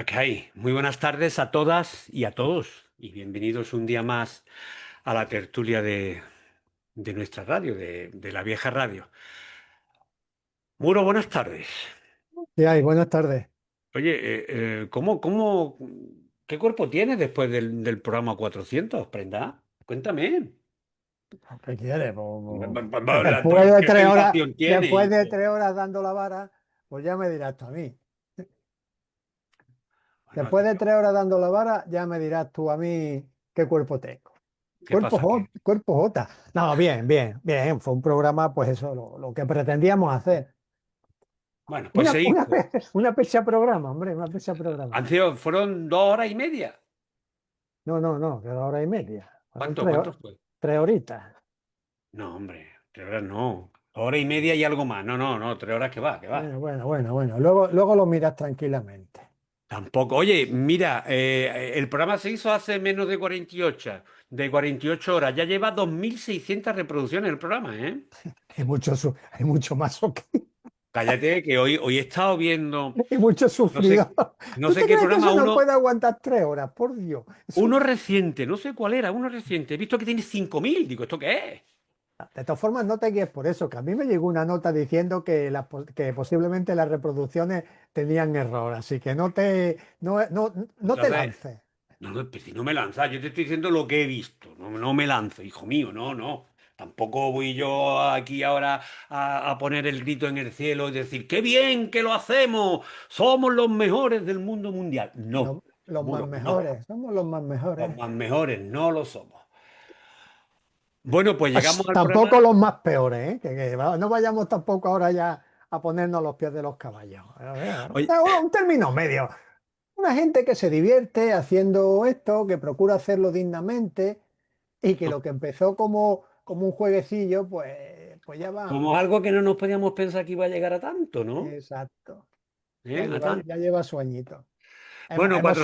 La que hay. Muy buenas tardes a todas y a todos. Y bienvenidos un día más a la tertulia de nuestra radio, de la vieja radio. Muro, buenas tardes. ¿Qué hay? Buenas tardes. Oye, qué cuerpo tienes después del programa 400, Prenda? Cuéntame. ¿Qué quieres? Pues después de ¿Qué tres horas, sensación tienes, después de hijo? 3 horas dando la vara, pues ya me dirás tú a mí. Bueno, Después de 3 horas dando la vara, ya me dirás tú a mí qué cuerpo tengo. ¿qué pasa? Cuerpo J. No, bien, bien, bien. Fue un programa, pues eso, lo que pretendíamos hacer. Bueno, pues se Una, hizo. una pecha programa, hombre, una pecha programa. Fueron 2 horas y media. No, no, no, que 2 horas y media. Fueron ¿Cuánto? ¿Cuánto fue? 3 horitas. No, hombre, 3 horas no. Hora y media y algo más. No, no, no, 3 horas que va, que va. Bueno, bueno, bueno, bueno. Luego lo miras tranquilamente. Tampoco. Oye, mira, el programa se hizo hace menos de 48 horas. Ya lleva 2.600 reproducciones el programa, ¿eh? Hay mucho más. Cállate, que hoy he estado viendo, Y mucho no sé, sufrido. no ¿Tú sé te qué crees que programa, eso no puede aguantar 3 horas? Por Dios. uno reciente, no sé cuál era, uno reciente. He visto que tiene 5.000. Digo, ¿esto qué es? De todas formas, no te guíes por eso, que a mí me llegó una nota diciendo que posiblemente las reproducciones tenían error, así que no te Entonces, lances. no, no, pues si no me lanzas, yo te estoy diciendo lo que he visto. No, no me lanzo, hijo mío, no, no. Tampoco voy yo aquí ahora a poner el grito en el cielo y decir, ¡qué bien que lo hacemos! Somos los mejores del mundo mundial. No, Los más Muro, no. mejores, somos los más Los mejores. más mejores no lo somos. Bueno, pues llegamos al programa. Tampoco los más peores, ¿eh? No vayamos tampoco ahora ya a ponernos los pies de los caballos. Oye, Un término medio. Una gente que se divierte haciendo esto, que procura hacerlo dignamente y que lo que empezó como un jueguecillo, pues ya como va. algo que no nos podíamos pensar que iba a llegar a tanto, ¿no? Exacto. ¿Eh? A Ya tanto. lleva su añito. Bueno, cuatro.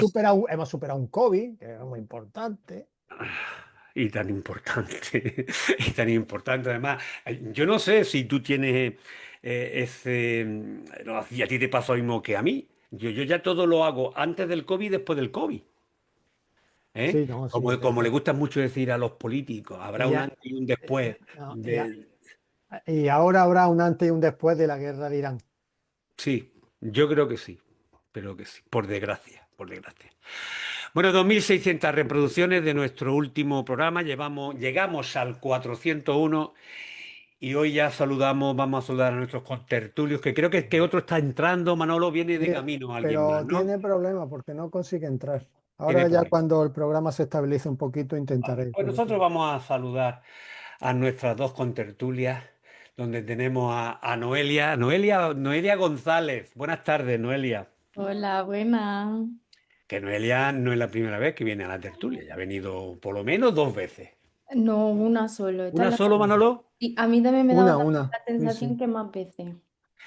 Hemos superado un COVID, que es muy importante. Y tan importante, y tan importante además. Yo no sé si tú tienes no, y a ti te pasa lo mismo que a mí. Yo ya todo lo hago antes del COVID y después del COVID. ¿Eh? Sí, no, sí. Como le gusta mucho decir a los políticos, habrá Y, un ya- antes y un después no, de... y ahora habrá un antes y un después de la guerra de Irán. Sí, yo creo que sí, pero que sí, por desgracia, por desgracia. Bueno, 2.600 reproducciones de nuestro último programa, llegamos al 401. Y hoy ya vamos a saludar a nuestros contertulios, que creo que otro está entrando, Manolo viene Sí, de camino, alguien más, pero ¿no? tiene problemas porque no consigue entrar. Tiene Ahora ya problemas. cuando el programa se estabilice un poquito Vale, intentaré. pues nosotros vamos a saludar a nuestras dos contertulias, donde tenemos a Noelia González. Buenas tardes, Noelia. Hola, buena. Que Noelia no es la primera vez que viene a la tertulia, ya ha venido por lo menos 2 veces. No, una solo. Esta es ¿Una la solo, Manolo? Y a mí también me da Una, la sí, sensación sí. que más veces.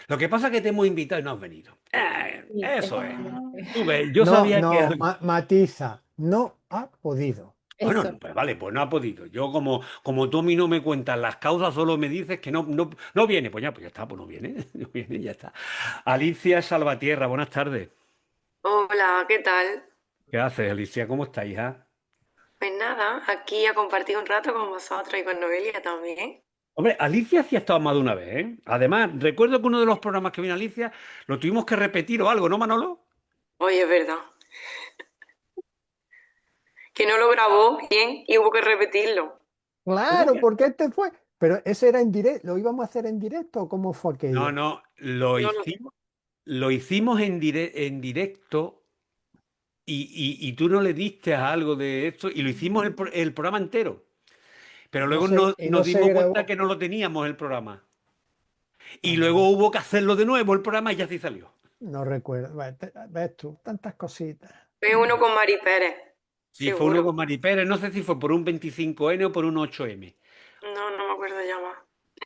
Lo que pasa es que te hemos invitado y no has venido. Sí, Eso es. efectivamente. Tú ves, yo No, sabía que... no, matiza, no ha podido. Bueno, Eso. pues vale, pues no ha podido. Yo como tú a mí no me cuentas las causas, solo me dices que no viene. Pues ya está, pues no viene, no viene, ya está. Alicia Salvatierra, buenas tardes. Hola, ¿qué tal? ¿Qué haces, Alicia? ¿Cómo estás, hija? Pues nada, aquí a compartir un rato con vosotros y con Noelia también. Hombre, Alicia sí ha estado más de una vez, ¿eh? Además, recuerdo que uno de los programas que vino Alicia lo tuvimos que repetir o algo, ¿no, Manolo? Oye, es verdad, que no lo grabó bien y hubo que repetirlo. Hubo Claro, que- porque este fue. Pero ese era en directo, ¿lo íbamos a hacer en directo o cómo fue No, aquello? no, No lo sé. lo hicimos en directo y tú no le diste a algo de esto y lo hicimos el programa entero. Pero luego Y no nos se dimos cuenta grabó. que no lo teníamos el programa. Y Ah, luego hubo que hacerlo de nuevo el programa y ya sí salió. no recuerdo. Ves tú, tantas cositas. Fue uno con Mari Pérez, Sí, fue uno seguro. con Mari Pérez, no sé si fue por un 25N o por un 8M. No, no me acuerdo ya más.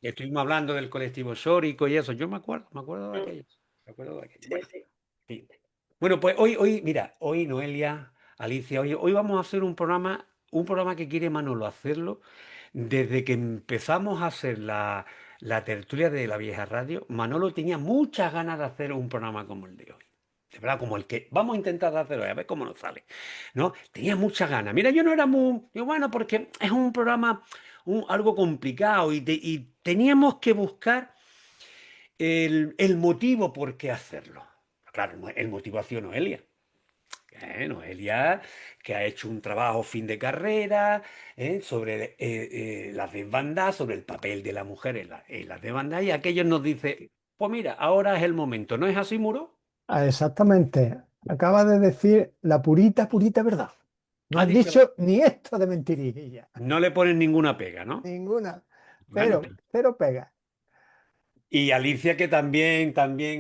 Estuvimos hablando del colectivo sórico y eso. Yo me acuerdo de Mm, aquello. Me acuerdo de aquello. sí, Bueno, sí. sí. Bueno, pues mira, hoy Noelia, Alicia, hoy vamos a hacer un programa que quiere Manolo hacerlo. Desde que empezamos a hacer la tertulia de la vieja radio, Manolo tenía muchas ganas de hacer un programa como el de hoy. de verdad, como el que vamos a intentar hacerlo, a ver cómo nos sale, ¿no? Tenía muchas ganas. Mira, yo no era muy, digo, bueno, porque es un programa algo complicado y teníamos que buscar el motivo por qué hacerlo. Claro, el motivo ha sido Noelia. Noelia, que ha hecho un trabajo fin de carrera sobre las desbandadas, sobre el papel de la mujer en las desbandadas, y aquello nos dice, pues mira, ahora es el momento, ¿no es así, Muro? Ah, exactamente. Acaba de decir la purita, purita verdad. No Ha has dicho, dicho ni esto de mentirilla. no le ponen ninguna pega, ¿no? Ninguna. Bueno, Cero pega. y Alicia, que también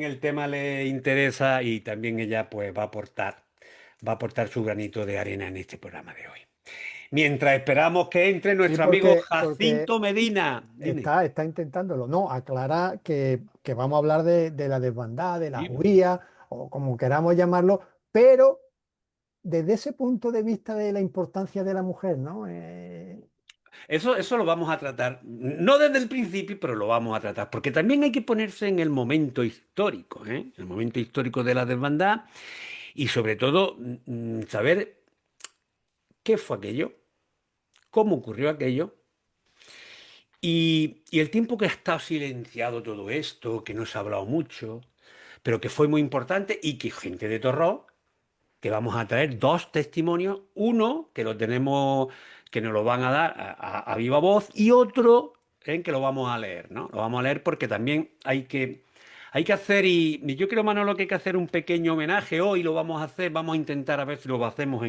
el tema le interesa y también ella pues va a aportar su granito de arena en este programa de hoy. Mientras esperamos que entre Sí, nuestro amigo porque Jacinto Medina. Dime. está intentándolo. No, aclara que vamos a hablar de la desbandada, de la Sí. huía, o como queramos llamarlo, pero desde ese punto de vista de la importancia de la mujer, ¿no? Eso lo vamos a tratar, no desde el principio, pero lo vamos a tratar, porque también hay que ponerse en el momento histórico, ¿eh? El momento histórico de la desbandada y sobre todo saber qué fue aquello, cómo ocurrió aquello y el tiempo que ha estado silenciado todo esto, que no se ha hablado mucho, pero que fue muy importante y que gente de Torró que vamos a traer dos testimonios, uno que lo tenemos, que nos lo van a dar a viva voz y otro que lo vamos a leer, ¿no? Lo vamos a leer porque también hay que hacer, y yo creo, Manolo, que hay que hacer un pequeño homenaje hoy, lo vamos a hacer, vamos a intentar a ver si lo hacemos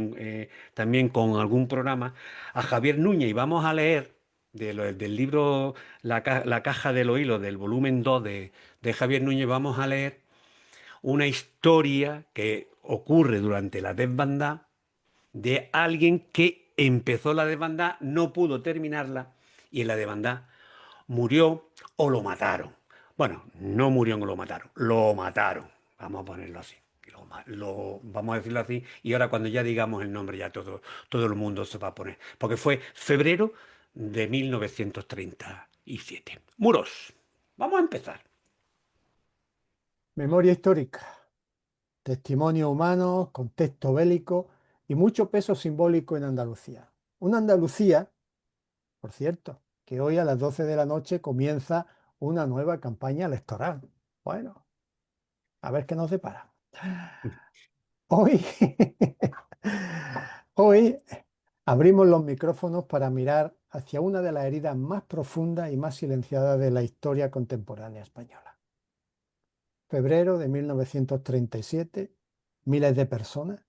también con algún programa, a Javier Núñez y vamos a leer del libro La caja de los hilos, del volumen 2 de Javier Núñez, vamos a leer una historia que ocurre durante la desbandada de alguien que empezó la desbandada, no pudo terminarla y en la desbandada murió o lo mataron. Bueno, no murió o lo mataron, lo mataron. Vamos a ponerlo así. Vamos a decirlo así y ahora cuando ya digamos el nombre ya todo el mundo se va a poner. Porque fue febrero de 1937. Muros, vamos a empezar. Memoria histórica, testimonio humano, contexto bélico y mucho peso simbólico en Andalucía. Una Andalucía, por cierto, que hoy a las 12 de la noche comienza una nueva campaña electoral. Bueno, a ver qué nos depara. Hoy, hoy abrimos los micrófonos para mirar hacia una de las heridas más profundas y más silenciadas de la historia contemporánea española. Febrero de 1937, miles de personas,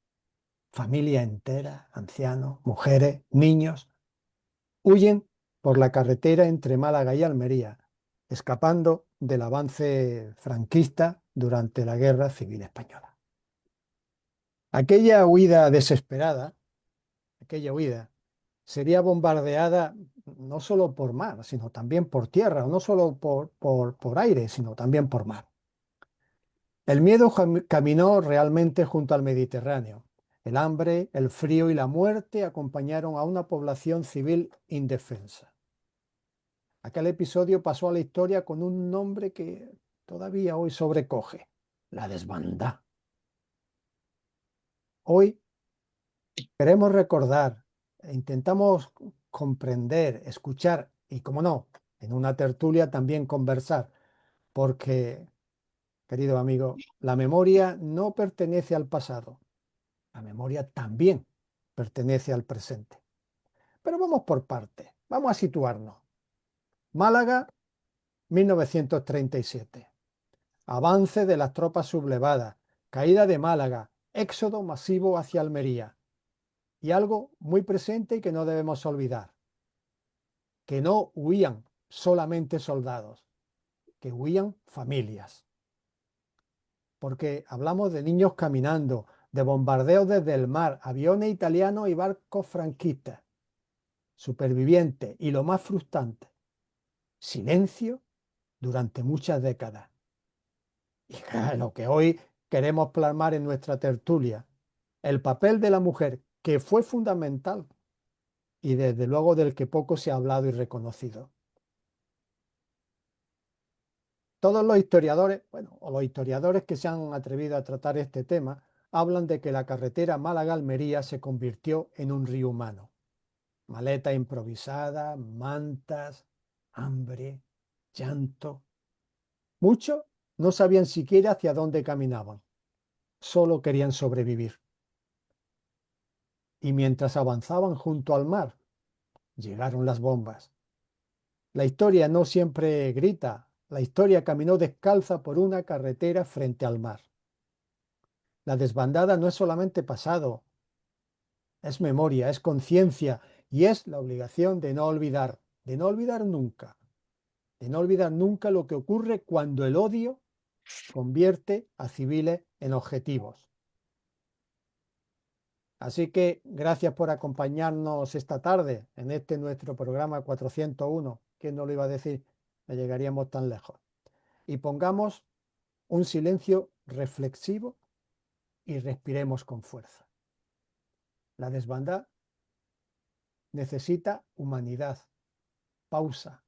familias enteras, ancianos, mujeres, niños, huyen por la carretera entre Málaga y Almería, escapando del avance franquista durante la Guerra Civil Española. Aquella huida desesperada, aquella huida, sería bombardeada no solo por mar, sino también por tierra, o no solo por aire, sino también por mar. El miedo caminó realmente junto al Mediterráneo. El hambre, el frío y la muerte acompañaron a una población civil indefensa. Aquel episodio pasó a la historia con un nombre que todavía hoy sobrecoge: la desbandada. Hoy queremos recordar, e intentamos comprender, escuchar y, como no, en una tertulia también conversar, porque, querido amigo, la memoria no pertenece al pasado, la memoria también pertenece al presente. Pero vamos por partes, vamos a situarnos. Málaga, 1937. Avance de las tropas sublevadas, caída de Málaga, éxodo masivo hacia Almería. Y algo muy presente y que no debemos olvidar: que no huían solamente soldados, que huían familias. Porque hablamos de niños caminando, de bombardeos desde el mar, aviones italianos y barcos franquistas, supervivientes y, lo más frustrante, silencio durante muchas décadas. Y lo que hoy queremos plasmar en nuestra tertulia: el papel de la mujer, que fue fundamental y desde luego del que poco se ha hablado y reconocido. Todos los historiadores, bueno, o los historiadores que se han atrevido a tratar este tema, hablan de que la carretera Málaga-Almería se convirtió en un río humano. Maleta improvisada, mantas, hambre, llanto. Muchos no sabían siquiera hacia dónde caminaban, solo querían sobrevivir. Y mientras avanzaban junto al mar, llegaron las bombas. La historia no siempre grita, la historia caminó descalza por una carretera frente al mar. La desbandada no es solamente pasado, es memoria, es conciencia y es la obligación de no olvidar nunca, de no olvidar nunca lo que ocurre cuando el odio convierte a civiles en objetivos. Así que gracias por acompañarnos esta tarde en este nuestro programa 401. ¿Quién no lo iba a decir? No llegaríamos tan lejos. Y pongamos un silencio reflexivo y respiremos con fuerza. La desbandada necesita humanidad, pausa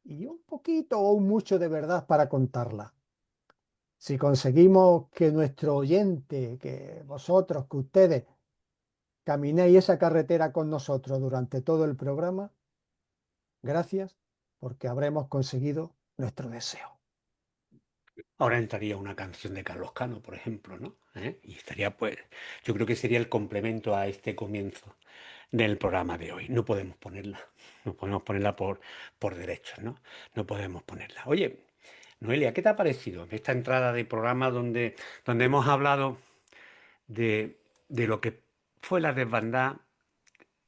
y un poquito o un mucho de verdad para contarla. Si conseguimos que nuestro oyente, que vosotros, que ustedes caminéis esa carretera con nosotros durante todo el programa, gracias porque habremos conseguido nuestro deseo. Ahora entraría una canción de Carlos Cano, por ejemplo, ¿no? Y estaría, pues, yo creo que sería el complemento a este comienzo del programa de hoy. No podemos ponerla, no podemos ponerla por derechos, ¿no? No podemos ponerla. Oye, Noelia, ¿qué te ha parecido esta entrada de programa donde hemos hablado de lo que fue la desbandada,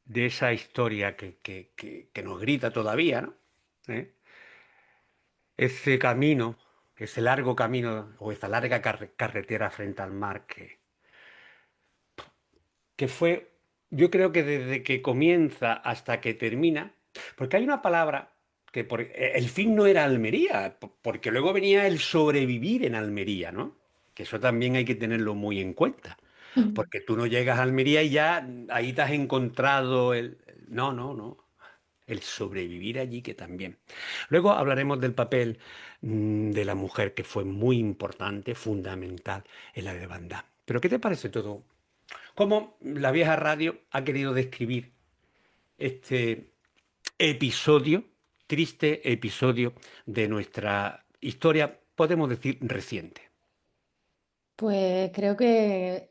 de esa historia que nos grita todavía, ¿no? ¿Eh? Ese camino, ese largo camino o esa larga carretera frente al mar que fue, yo creo que desde que comienza hasta que termina, porque hay una palabra el fin no era Almería, porque luego venía el sobrevivir en Almería, ¿no? Que eso también hay que tenerlo muy en cuenta, porque tú no llegas a Almería y ya ahí te has encontrado no, no, no. El sobrevivir allí que también. Luego hablaremos del papel de la mujer que fue muy importante, fundamental en la desbandada. Pero ¿qué te parece todo? ¿Cómo la vieja radio ha querido describir este episodio, triste episodio de nuestra historia, podemos decir, reciente? Pues creo que,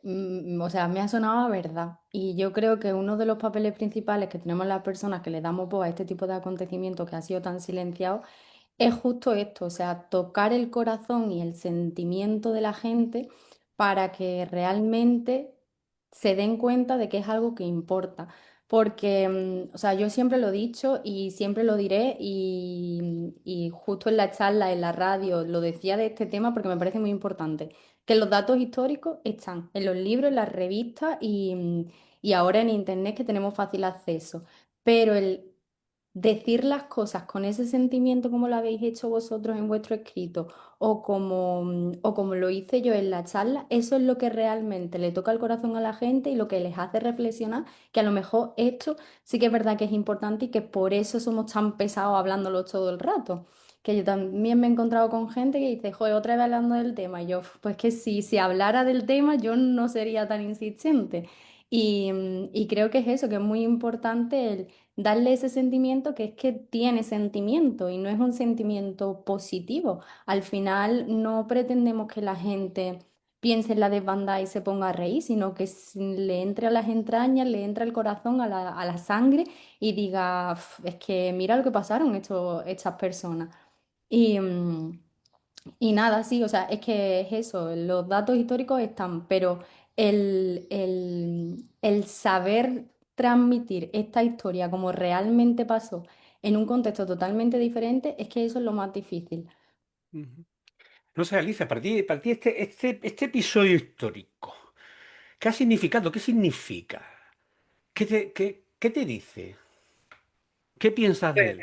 o sea, me ha sonado a verdad. Y yo creo que uno de los papeles principales que tenemos las personas que le damos voz a este tipo de acontecimientos que ha sido tan silenciado es justo esto, o sea, tocar el corazón y el sentimiento de la gente para que realmente se den cuenta de que es algo que importa. Porque, o sea, yo siempre lo he dicho y siempre lo diré y justo en la charla, en la radio, lo decía de este tema porque me parece muy importante, que los datos históricos están en los libros, en las revistas y ahora en internet que tenemos fácil acceso. Pero el decir las cosas con ese sentimiento como lo habéis hecho vosotros en vuestro escrito o como lo hice yo en la charla, eso es lo que realmente le toca el corazón a la gente y lo que les hace reflexionar, que a lo mejor esto sí que es verdad que es importante y que por eso somos tan pesados hablándolo todo el rato. Que yo también me he encontrado con gente que dice, joder, otra vez hablando del tema. Y yo, pues que si hablara del tema, yo no sería tan insistente. Y creo que es eso, que es muy importante darle ese sentimiento que es que tiene sentimiento y no es un sentimiento positivo. Al final no pretendemos que la gente piense en la desbandada y se ponga a reír, sino que le entre a las entrañas, le entre al corazón, a la sangre y diga, "Uf, es que mira lo que pasaron estas personas". Y, y nada, sí, o sea, es que es eso, los datos históricos están, pero el saber transmitir esta historia como realmente pasó en un contexto totalmente diferente, es que eso es lo más difícil. Ujú. No sé, Alicia, para ti este episodio histórico, ¿qué ha significado? ¿Qué significa? ¿Qué te dice? ¿Qué piensas de él?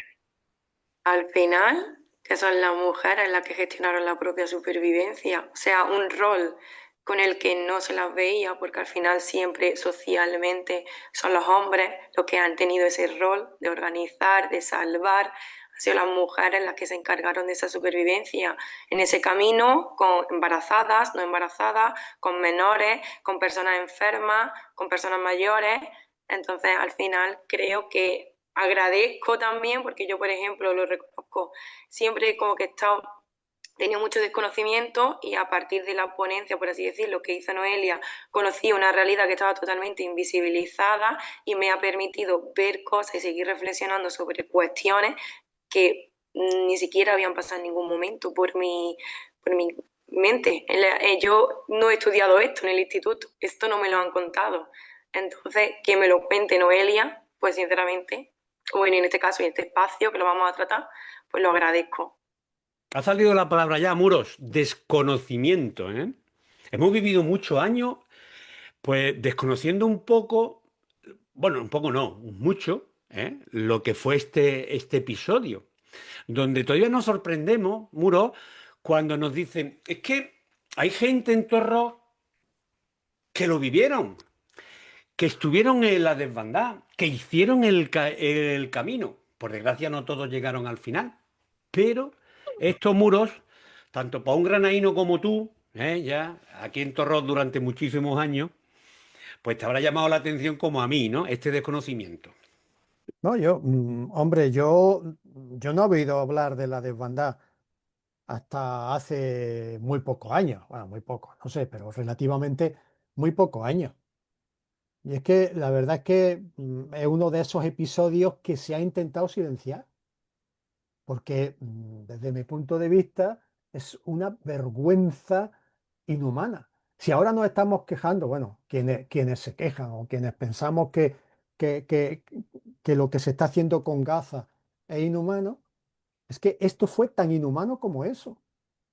Al final, que son las mujeres las que gestionaron la propia supervivencia, o sea, un rol con el que no se las veía, porque al final siempre socialmente son los hombres los que han tenido ese rol de organizar, de salvar. Han sido las mujeres las que se encargaron de esa supervivencia en ese camino, con embarazadas, no embarazadas, con menores, con personas enfermas, con personas mayores. Entonces, al final, creo que agradezco también, porque yo, por ejemplo, lo reconozco, siempre como que he estado tenía mucho desconocimiento y a partir de la ponencia, por así decirlo, que hizo Noelia, conocí una realidad que estaba totalmente invisibilizada y me ha permitido ver cosas y seguir reflexionando sobre cuestiones que ni siquiera habían pasado en ningún momento por mi mente. Yo no he estudiado esto en el instituto, esto no me lo han contado. Entonces, que me lo cuente Noelia, pues sinceramente, bueno, en este caso, en este espacio que lo vamos a tratar, pues lo agradezco. Ha salido la palabra ya, Muros, desconocimiento, ¿eh? Hemos vivido muchos años, pues desconociendo un poco, bueno, un poco no, mucho, ¿eh? Lo que fue este episodio, donde todavía nos sorprendemos, Muros, cuando nos dicen, es que hay gente en Torró que lo vivieron, que estuvieron en la desbandada, que hicieron el camino. Por desgracia no todos llegaron al final, pero estos muros, tanto para un granaíno como tú, ya aquí en Torrós durante muchísimos años, pues te habrá llamado la atención como a mí, ¿no? Este desconocimiento. No, hombre, yo no he oído hablar de la desbandada hasta hace muy pocos años. Bueno, muy pocos, no sé, pero relativamente muy pocos años. Y es que la verdad es que es uno de esos episodios que se ha intentado silenciar, porque desde mi punto de vista es una vergüenza inhumana. Si ahora nos estamos quejando, bueno, quienes se quejan o quienes pensamos que, que, que lo que se está haciendo con Gaza es inhumano, es que esto fue tan inhumano como eso.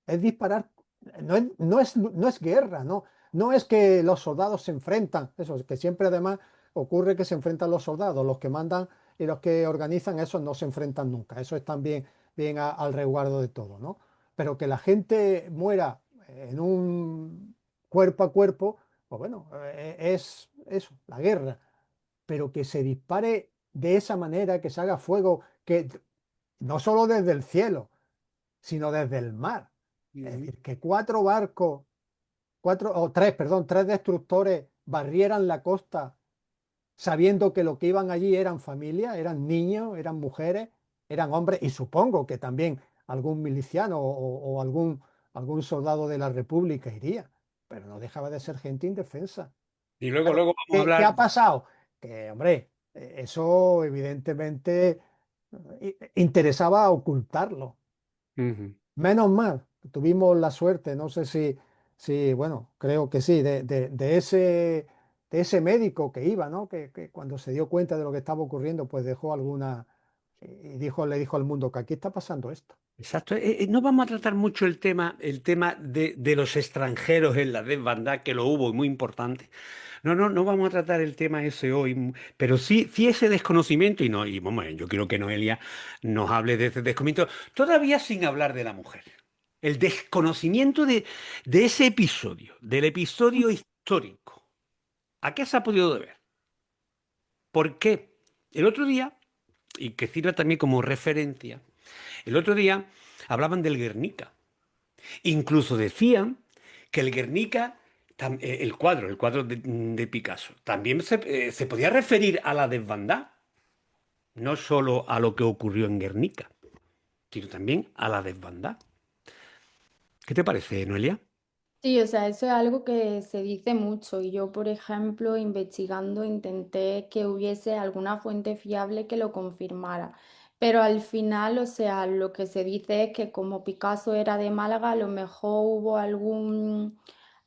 Es disparar, no es guerra, no es que los soldados se enfrentan, eso es que siempre además ocurre que se enfrentan los soldados, los que mandan y los que organizan, eso no se enfrentan nunca, eso es también bien al resguardo de todo, ¿no? Pero que la gente muera en un cuerpo a cuerpo, pues bueno, es eso, la guerra, pero que se dispare de esa manera, que se haga fuego, que no solo desde el cielo, sino desde el mar. Es Ujú. decir, que cuatro barcos, tres, perdón, tres destructores barrieran la costa sabiendo que lo que iban allí eran familias, eran niños, eran mujeres, eran hombres, y supongo que también algún miliciano o algún soldado de la República iría, pero no dejaba de ser gente indefensa. Y luego, Claro, luego vamos a ¿qué hablar. ha pasado? Que, hombre, eso evidentemente interesaba ocultarlo. Ujú. Menos mal, tuvimos la suerte, no sé bueno, creo que sí, de ese médico que iba, ¿no? Que cuando se dio cuenta de lo que estaba ocurriendo, pues dejó alguna, y le dijo al mundo que aquí está pasando esto. Exacto. No vamos a tratar mucho el tema de los extranjeros en la desbandada, que lo hubo y muy importante. No, no, no vamos a tratar el tema ese hoy, pero sí ese desconocimiento, y no, y vamos, yo quiero que Noelia nos hable de ese desconocimiento, todavía sin hablar de la mujer. El desconocimiento de ese episodio, del episodio histórico. ¿A qué se ha podido deber? ¿Por qué? El otro día, y que sirva también como referencia, el otro día hablaban del Guernica. Incluso decían que el Guernica, el cuadro de Picasso, también se podía referir a la desbandada, no solo a lo que ocurrió en Guernica, sino también a la desbandada. ¿Qué te parece, Noelia? Sí, o sea, eso es algo que se dice mucho y yo, por ejemplo, investigando, intenté que hubiese alguna fuente fiable que lo confirmara, pero al final, o sea, lo que se dice es que como Picasso era de Málaga, a lo mejor hubo algún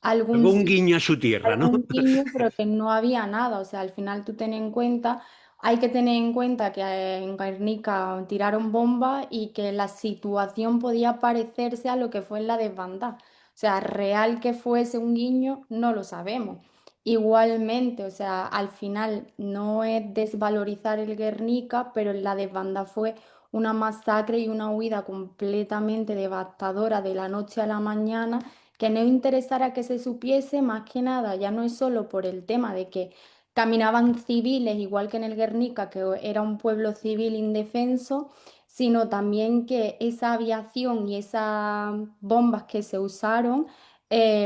Algo un sitio, guiño a su tierra, ¿no? algún guiño, pero que no había nada, o sea, al final tú ten en cuenta, hay que tener en cuenta que en Guernica tiraron bombas y que la situación podía parecerse a lo que fue en la desbandada. O sea, real que fuese un guiño, no lo sabemos. Igualmente, o sea, al final no es desvalorizar el Guernica, pero la desbanda fue una masacre y una huida completamente devastadora de la noche a la mañana, que no interesara que se supiese más que nada, ya no es solo por el tema de que caminaban civiles, igual que en el Guernica, que era un pueblo civil indefenso, sino también que esa aviación y esas bombas que se usaron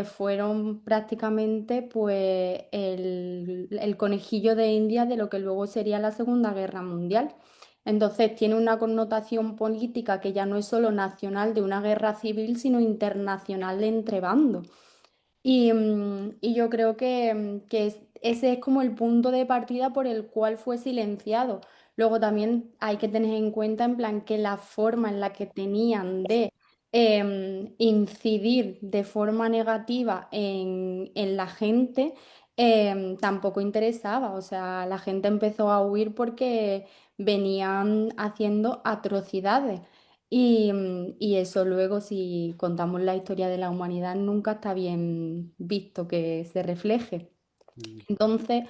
fueron prácticamente pues el conejillo de India de lo que luego sería la Segunda Guerra Mundial. Entonces tiene una connotación política que ya no es solo nacional de una guerra civil, sino internacional entre bandos. Y yo creo ese es como el punto de partida por el cual fue silenciado. Luego también hay que tener en cuenta en plan que la forma en la que tenían de incidir de forma negativa en la gente tampoco interesaba. O sea, la gente empezó a huir porque venían haciendo atrocidades. Y eso luego, si contamos la historia de la humanidad, nunca está bien visto que se refleje. Mm. Entonces,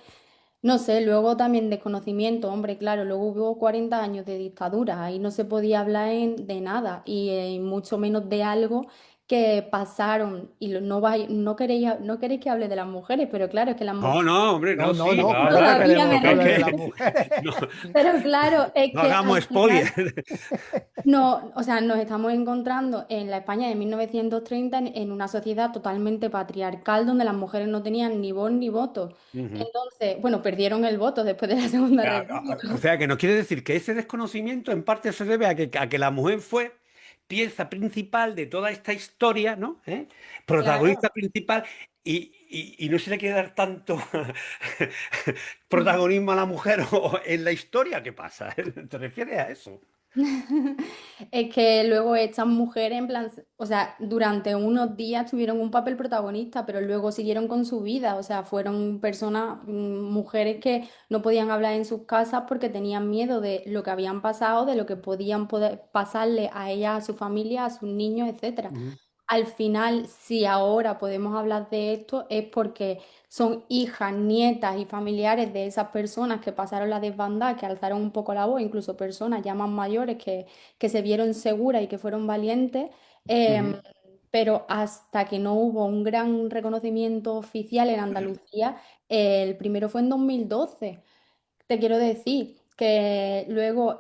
no sé, luego también desconocimiento, hombre, claro, luego hubo 40 años de dictadura, ahí no se podía hablar de nada y mucho menos de algo que pasaron y no queréis que hable de las mujeres, pero claro, es que las No, mujeres no, hombre, No, no, no, sí, no, va, claro que hablar, todavía queremos que porque hable es de las merecen. que mujeres. no, Pero claro, es no que hagamos al final spoiler. no, o sea, nos estamos encontrando en la España de 1930 en una sociedad totalmente patriarcal donde las mujeres no tenían ni voz ni voto. Ujú. Entonces, bueno, perdieron el voto después de la Segunda O República. sea, que nos quiere decir que ese desconocimiento en parte se debe a que la mujer fue pieza principal de toda esta historia, ¿no? ¿Eh? Claro. Protagonista principal, y no se le quiere dar tanto protagonismo a la mujer en la historia. ¿Qué pasa? ¿Te refieres a eso? Es que luego estas mujeres, en plan, o sea, durante unos días tuvieron un papel protagonista, pero luego siguieron con su vida, o sea, fueron personas, mujeres que no podían hablar en sus casas porque tenían miedo de lo que habían pasado, de lo que podían poder pasarle a ellas, a su familia, a sus niños, etcétera. Ujú, Al final, si ahora podemos hablar de esto, es porque son hijas, nietas y familiares de esas personas que pasaron la desbandada, que alzaron un poco la voz, incluso personas ya más mayores que se vieron seguras y que fueron valientes. ujú. em, pero hasta que no hubo un gran reconocimiento oficial en Andalucía, el primero fue en 2012. Te quiero decir que luego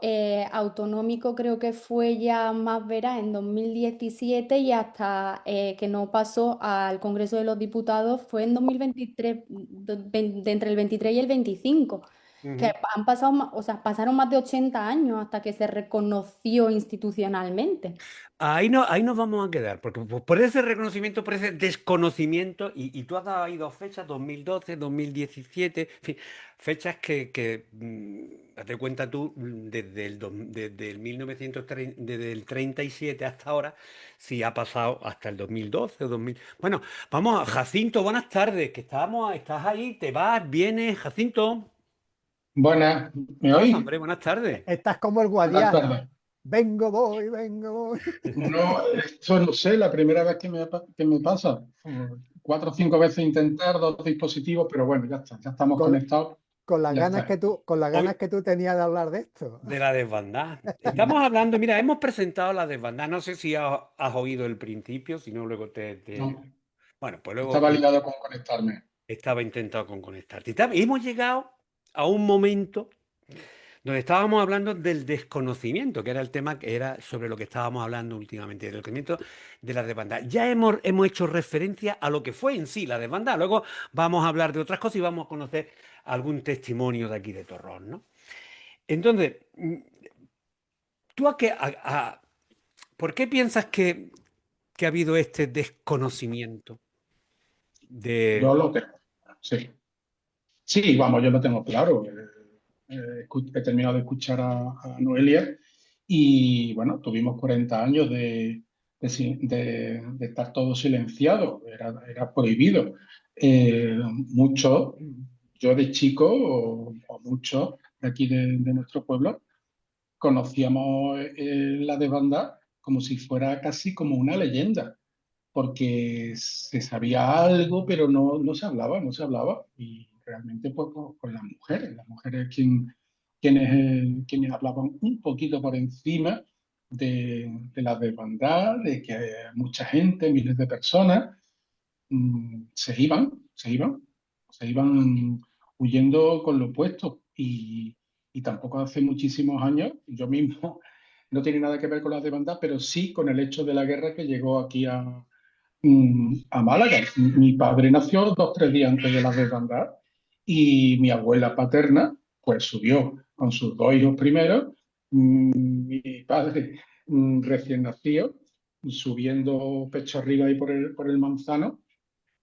autonómico creo que fue ya más verás en 2017 y hasta que no pasó al Congreso de los Diputados fue en 2023, de entre el 23 y el 25, que Ujú. han pasado, o sea, pasaron más de 80 años hasta que se reconoció institucionalmente. Ahí nos vamos a quedar, porque por ese reconocimiento, por ese desconocimiento, y tú has dado ahí dos fechas, 2012, 2017, en fin, fechas date cuenta tú, desde el 1930, desde el 37 hasta ahora, si ha pasado hasta el 2012 o 2000. Bueno, vamos, Jacinto, buenas tardes, estás ahí, te vas, vienes, Jacinto. Buenas, ¿me ¿Qué pasa, oís? hombre? Buenas tardes. Estás como el Buenas Guadiana. tardes. Vengo, voy, vengo, voy. No, esto no sé, la primera vez que me pasa. Cuatro o cinco veces intentar, dos dispositivos, pero bueno, ya está, ya estamos Con, conectados, con las ya ganas está. que tú, con las ganas Hoy, que tú tenías de hablar de esto. De la desbandada. Estamos hablando, mira, hemos presentado la desbandada. No sé si has oído el principio, si no, luego No, Bueno, pues luego estaba ligado con conectarme. estaba intentado con conectarte. Y hemos llegado a un momento donde estábamos hablando del desconocimiento, que era el tema que era sobre lo que estábamos hablando últimamente, del desconocimiento de la desbandada. Ya hemos hecho referencia a lo que fue en sí la desbandada. Luego vamos a hablar de otras cosas y vamos a conocer algún testimonio de aquí de Torrón, ¿no? Entonces, ¿tú por qué piensas que ha habido este desconocimiento Yo de... lo tengo, sí. Sí, vamos, yo lo tengo claro. He terminado de escuchar a Noelia y bueno, tuvimos 40 años de estar todo silenciado, era prohibido. Muchos, yo de chico o muchos de aquí de nuestro pueblo, conocíamos la desbandada como si fuera casi como una leyenda porque se sabía algo, pero no se hablaba, no se hablaba. Y realmente pues, con las mujeres quienes hablaban un poquito por encima de la desbandada, de que mucha gente, miles de personas, se iban huyendo con lo opuesto. Y tampoco hace muchísimos años, yo mismo no tiene nada que ver con la desbandada, pero sí con el hecho de la guerra que llegó aquí a Málaga. Mi padre nació 2 o 3 días antes de la desbandada y mi abuela paterna pues subió con sus 2 hijos primeros, mi padre recién nacido, subiendo pecho arriba ahí por el Manzano,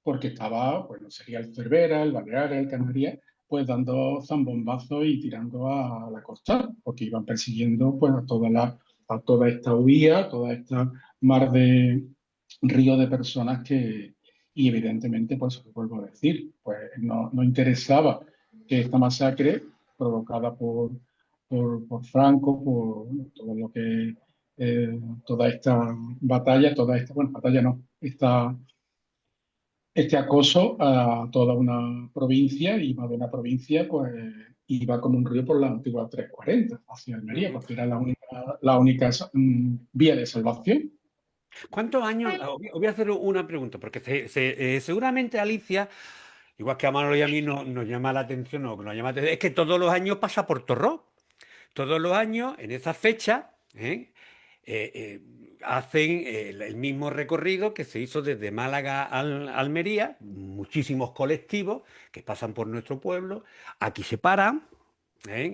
porque estaba, bueno, sería el Cervera, el Baleares, el Canarias, pues dando zambombazos y tirando a la costa, porque iban persiguiendo pues a toda esta huía, a toda esta mar de río de personas y evidentemente, pues os vuelvo a decir, pues no interesaba que esta masacre provocada por Franco, por todo lo que, toda esta batalla, bueno, batalla no, este acoso a toda una provincia, y más de una provincia, pues iba como un río por la antigua 340 hacia Almería, Ujú. porque era la única vía de salvación. ¿Cuántos años? Os voy a hacer una pregunta, porque seguramente Alicia, igual que a Manolo y a mí, nos llama la atención, o nos llama la atención, es que todos los años pasa por Torró. Todos los años, en esa fecha, hacen el mismo recorrido que se hizo desde Málaga a Almería, muchísimos colectivos que pasan por nuestro pueblo, aquí se paran,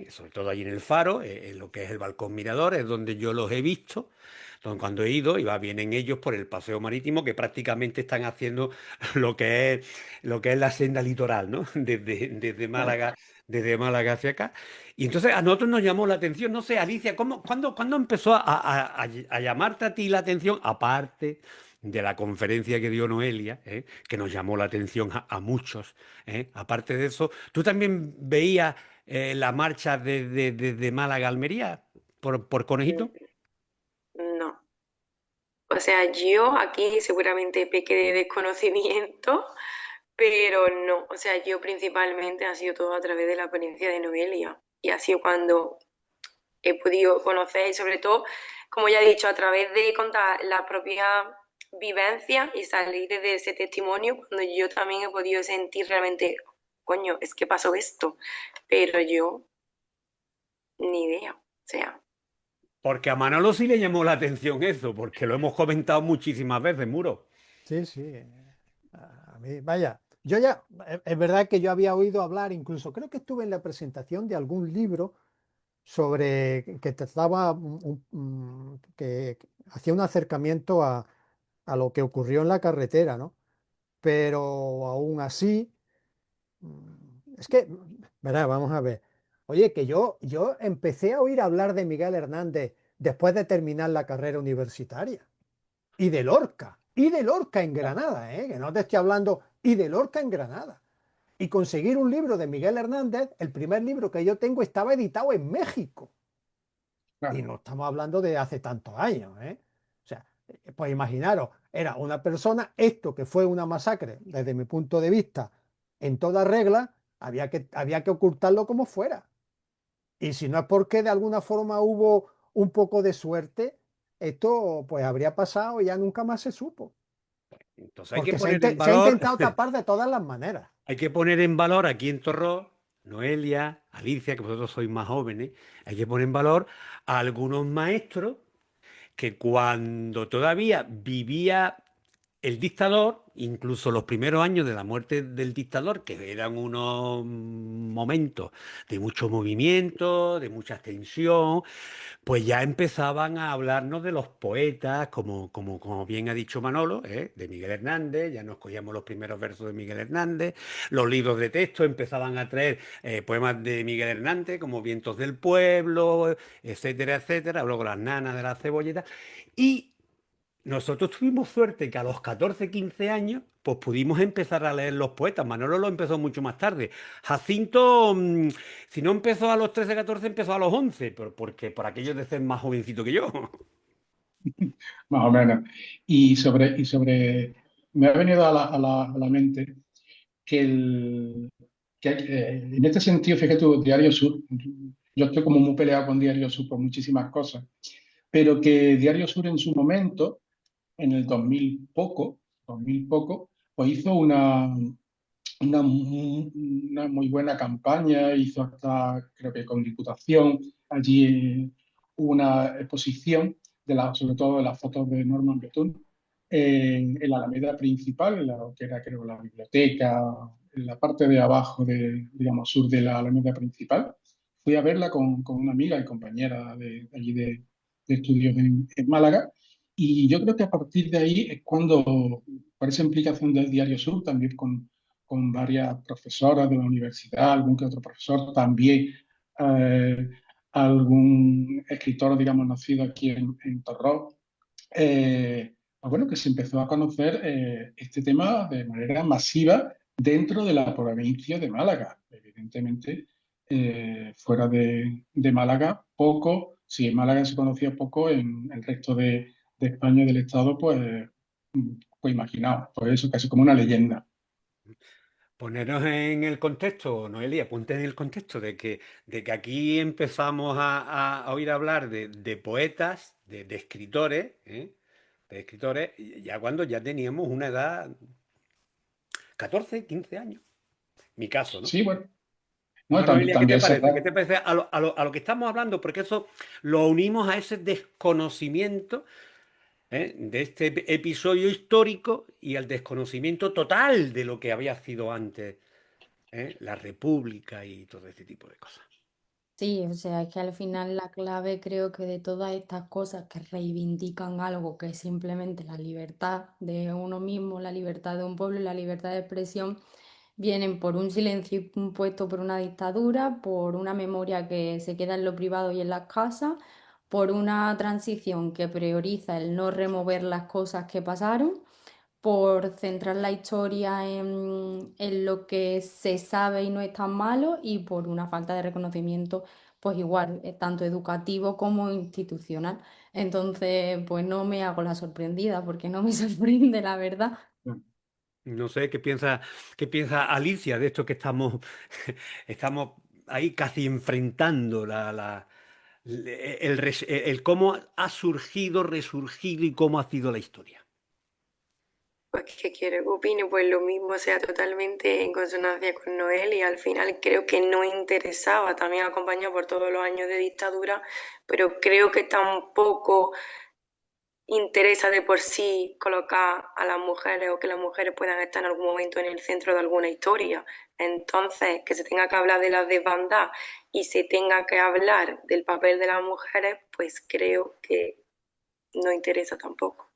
sobre todo allí en el Faro, en lo que es el balcón mirador, es donde yo los he visto. Entonces, cuando he ido, vienen ellos por el paseo marítimo, que prácticamente están haciendo lo que es la senda litoral, ¿no? Desde Málaga hacia acá. Y entonces a nosotros nos llamó la atención, no sé, Alicia, ¿cuándo empezó a llamarte a ti la atención, aparte de la conferencia que dio Noelia, que nos llamó la atención a muchos, aparte de eso, tú también veías la marcha de Málaga a Almería por Conejito? No. O sea, yo aquí seguramente pequé de desconocimiento, pero no. O sea, yo principalmente ha sido todo a través de la experiencia de Noelia. Y ha sido cuando he podido conocer y sobre todo, como ya he dicho, a través de contar la propia vivencia y salir de ese testimonio, cuando yo también he podido sentir realmente, coño, es que pasó esto, pero yo ni idea, o sea, Porque a Manolo sí le llamó la atención eso, porque lo hemos comentado muchísimas veces, Muro. Sí, sí. A mí, vaya, yo ya, es verdad que yo había oído hablar, incluso creo que estuve en la presentación de algún libro sobre que trataba, que hacía un acercamiento a lo que ocurrió en la carretera, ¿no? Pero aún así, es que, verá, vamos a ver. Oye, que yo empecé a oír hablar de Miguel Hernández después de terminar la carrera universitaria. Y de Lorca en Granada, ¿eh? Que no te estoy hablando, y de Lorca en Granada. Y conseguir un libro de Miguel Hernández, el primer libro que yo tengo estaba editado en México. Y Claro, no estamos hablando de hace tantos años, ¿eh? O sea, pues imaginaros, era una persona, esto que fue una masacre, desde mi punto de vista, en toda regla, había que ocultarlo como fuera. Y si no es porque de alguna forma hubo un poco de suerte, esto pues habría pasado y ya nunca más se supo. Entonces hay que Porque se ha, poner en se ha valor, intentado tapar de todas las maneras. hay que poner en valor aquí en Torró, Noelia, Alicia, que vosotros sois más jóvenes, hay que poner en valor a algunos maestros que cuando todavía vivía el dictador, incluso los primeros años de la muerte del dictador, que eran unos momentos de mucho movimiento, de mucha tensión, pues ya empezaban a hablarnos de los poetas, como bien ha dicho Manolo, de Miguel Hernández, ya nos cogíamos los primeros versos de Miguel Hernández, los libros de texto empezaban a traer poemas de Miguel Hernández, como Vientos del Pueblo, etcétera, etcétera, luego las nanas de la cebolleta, y nosotros tuvimos suerte que a los 14 15 años, pues pudimos empezar a leer los poetas. Manolo lo empezó mucho más tarde. Jacinto, si no empezó a los 13 14 empezó a los 11 porque por aquello de ser más jovencito que yo. más o menos. Me ha venido a la mente que, en este sentido, fíjate tú, Diario Sur, yo estoy como muy peleado con Diario Sur por muchísimas cosas, pero que Diario Sur en su momento, en el 2000 poco, pues hizo una muy buena campaña, hizo hasta, creo que con Diputación allí una exposición, sobre todo de las fotos de Norman Betún, en la Alameda principal, en lo que era, creo, la biblioteca, en la parte de abajo, digamos, sur de la Alameda principal. Fui a verla con una amiga y compañera de allí de estudios en Málaga, y yo creo que a partir de ahí es cuando, por esa implicación del Diario Sur, también con varias profesoras de la universidad, algún que otro profesor, también eh, algún escritor, digamos, nacido aquí en Torró, pues bueno, que se empezó a conocer este tema de manera masiva dentro de la provincia de Málaga. Evidentemente, fuera de Málaga, poco, si en Málaga se conocía poco, en el resto de España y del Estado, pues imaginaos, pues eso, casi como una leyenda. Ponernos en el contexto, Noelia, ponte en el contexto de que aquí empezamos a oír hablar de poetas, de escritores, ¿eh? De escritores, ya cuando ya teníamos una edad, 14, 15 años. Mi caso, ¿no? Sí, bueno, no, No, Noelia, ¿qué te también se parece? ¿Qué te parece a lo que estamos hablando? Porque eso lo unimos a ese desconocimiento, de este episodio histórico y al desconocimiento total de lo que había sido antes, la República y todo este tipo de cosas. Sí, o sea, es que al final la clave creo que de todas estas cosas que reivindican algo que es simplemente la libertad de uno mismo, la libertad de un pueblo y la libertad de expresión, vienen por un silencio impuesto por una dictadura, por una memoria que se queda en lo privado y en las casas, por una transición que prioriza el no remover las cosas que pasaron, por centrar la historia en lo que se sabe y no es tan malo, y por una falta de reconocimiento, pues igual, tanto educativo como institucional. Entonces, pues no me hago la sorprendida, porque no me sorprende, la verdad. No sé qué piensa Alicia de esto que estamos ahí casi enfrentando el cómo ha surgido, resurgido y cómo ha sido la historia. Pues, ¿qué quiere que opine? Pues lo mismo, o sea, totalmente en consonancia con Noel, y al final creo que no interesaba, también acompañado por todos los años de dictadura, pero creo que tampoco interesa de por sí colocar a las mujeres o que las mujeres puedan estar en algún momento en el centro de alguna historia. Entonces, que se tenga que hablar de la desbandada y se tenga que hablar del papel de las mujeres, pues creo que no interesa tampoco.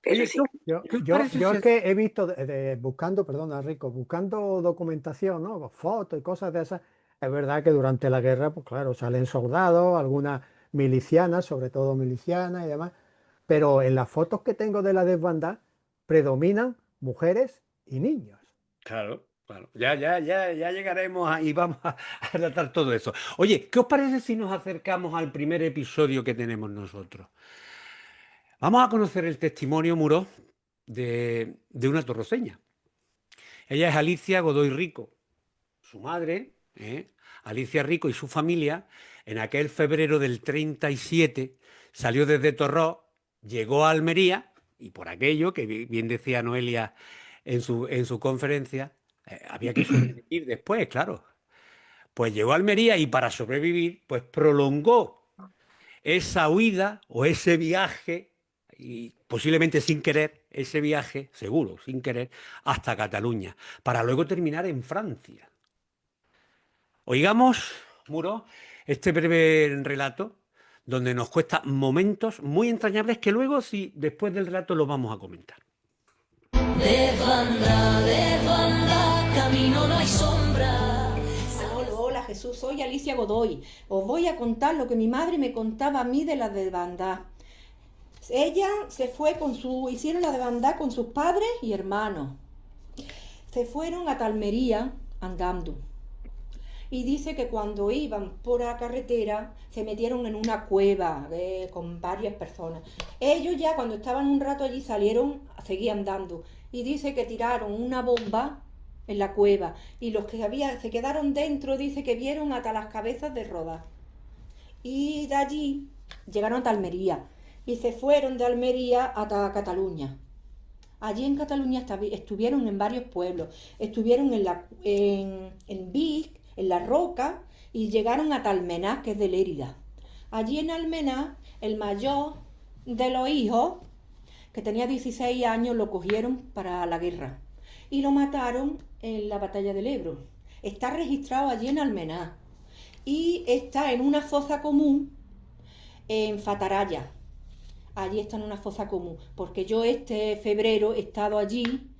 Pero Oye, sí. Yo, ¿qué os yo, parece yo si es que he visto, buscando, perdona Rico, buscando documentación, ¿no? Fotos y cosas de esas. Es verdad que durante la guerra, pues claro, salen soldados, algunas milicianas, sobre todo milicianas y demás, pero en las fotos que tengo de la desbandada predominan mujeres y niños. Claro, claro. Ya llegaremos y vamos a tratar todo eso. Oye, ¿qué os parece si nos acercamos al primer episodio que tenemos nosotros? Vamos a conocer el testimonio, Muro, de una torroceña. Ella es Alicia Godoy Rico. Su madre, Alicia Rico, y su familia, en aquel febrero del 37, salió desde Torró, llegó a Almería, y por aquello, que bien decía Noelia en su conferencia, había que sobrevivir después, claro. Pues llegó a Almería y para sobrevivir, pues prolongó esa huida o ese viaje, y posiblemente sin querer, ese viaje, seguro, sin querer, hasta Cataluña, para luego terminar en Francia. Oigamos, Muro, este breve relato donde nos cuesta momentos muy entrañables que luego, si después del relato, los vamos a comentar. De banda, camino no hay sombra. Hola, hola, Jesús, soy Alicia Godoy. Os voy a contar lo que mi madre me contaba a mí de la desbandada. Ella se fue hicieron la desbandada con sus padres y hermanos. Se fueron a Talmería andando. Y dice que cuando iban por la carretera se metieron en una cueva con varias personas. Ellos ya cuando estaban un rato allí seguían andando. Y dice que tiraron una bomba en la cueva. Y los que se quedaron dentro, dice que vieron hasta las cabezas de Rodas. Y de allí llegaron a Almería. Y se fueron de Almería hasta Cataluña. Allí en Cataluña estuvieron en varios pueblos. Estuvieron en Vic, en La Roca, y llegaron a Talmenaz, que es de Lérida. Allí en Almená, el mayor de los hijos, que tenía 16 años, lo cogieron para la guerra y lo mataron en la batalla del Ebro. Está registrado allí en Almená y está en una fosa común en Fataraya. Allí está en una fosa común, porque yo este febrero he estado allí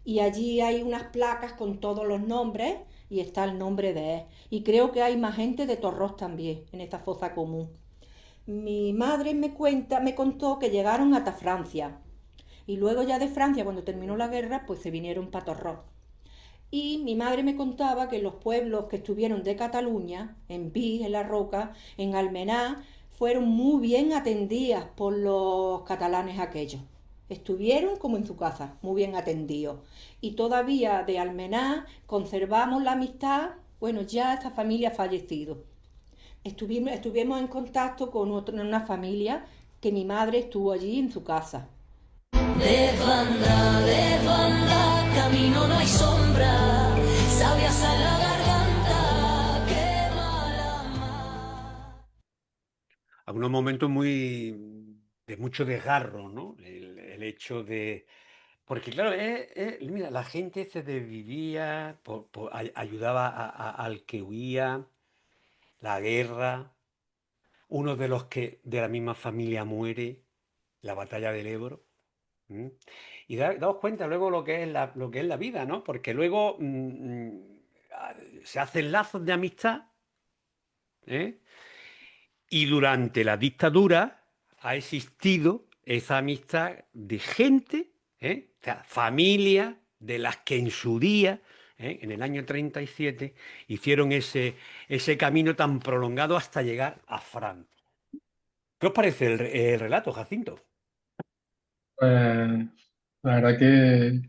y allí hay unas placas con todos los nombres y está el nombre de él. Y creo que hay más gente de Torros también en esta fosa común. Mi madre me contó que llegaron hasta Francia y luego ya de Francia, cuando terminó la guerra, pues se vinieron para Torros. Y mi madre me contaba que los pueblos que estuvieron de Cataluña, en Vis, en La Roca, en Almená, fueron muy bien atendidas por los catalanes aquellos. Estuvieron como en su casa, muy bien atendidos. Y todavía de Almená conservamos la amistad, bueno, ya esta familia ha fallecido. Estuvimos en contacto con una familia que mi madre estuvo allí en su casa. Desbanda, camino no hay sombra, sabias a la garganta, quema la mar. Algunos momentos de mucho desgarro, ¿no? El hecho de... Porque claro, mira, la gente se desvivía, ayudaba al que huía, la guerra, uno de los que de la misma familia muere, la batalla del Ebro. ¿Mm? Y daos cuenta luego lo que es la vida, ¿no? Porque luego se hacen lazos de amistad, ¿eh? Y durante la dictadura ha existido esa amistad de gente, o sea, familia, de las que en su día, en el año 37, hicieron ese camino tan prolongado hasta llegar a Francia. ¿Qué os parece el relato, Jacinto? Pues la verdad que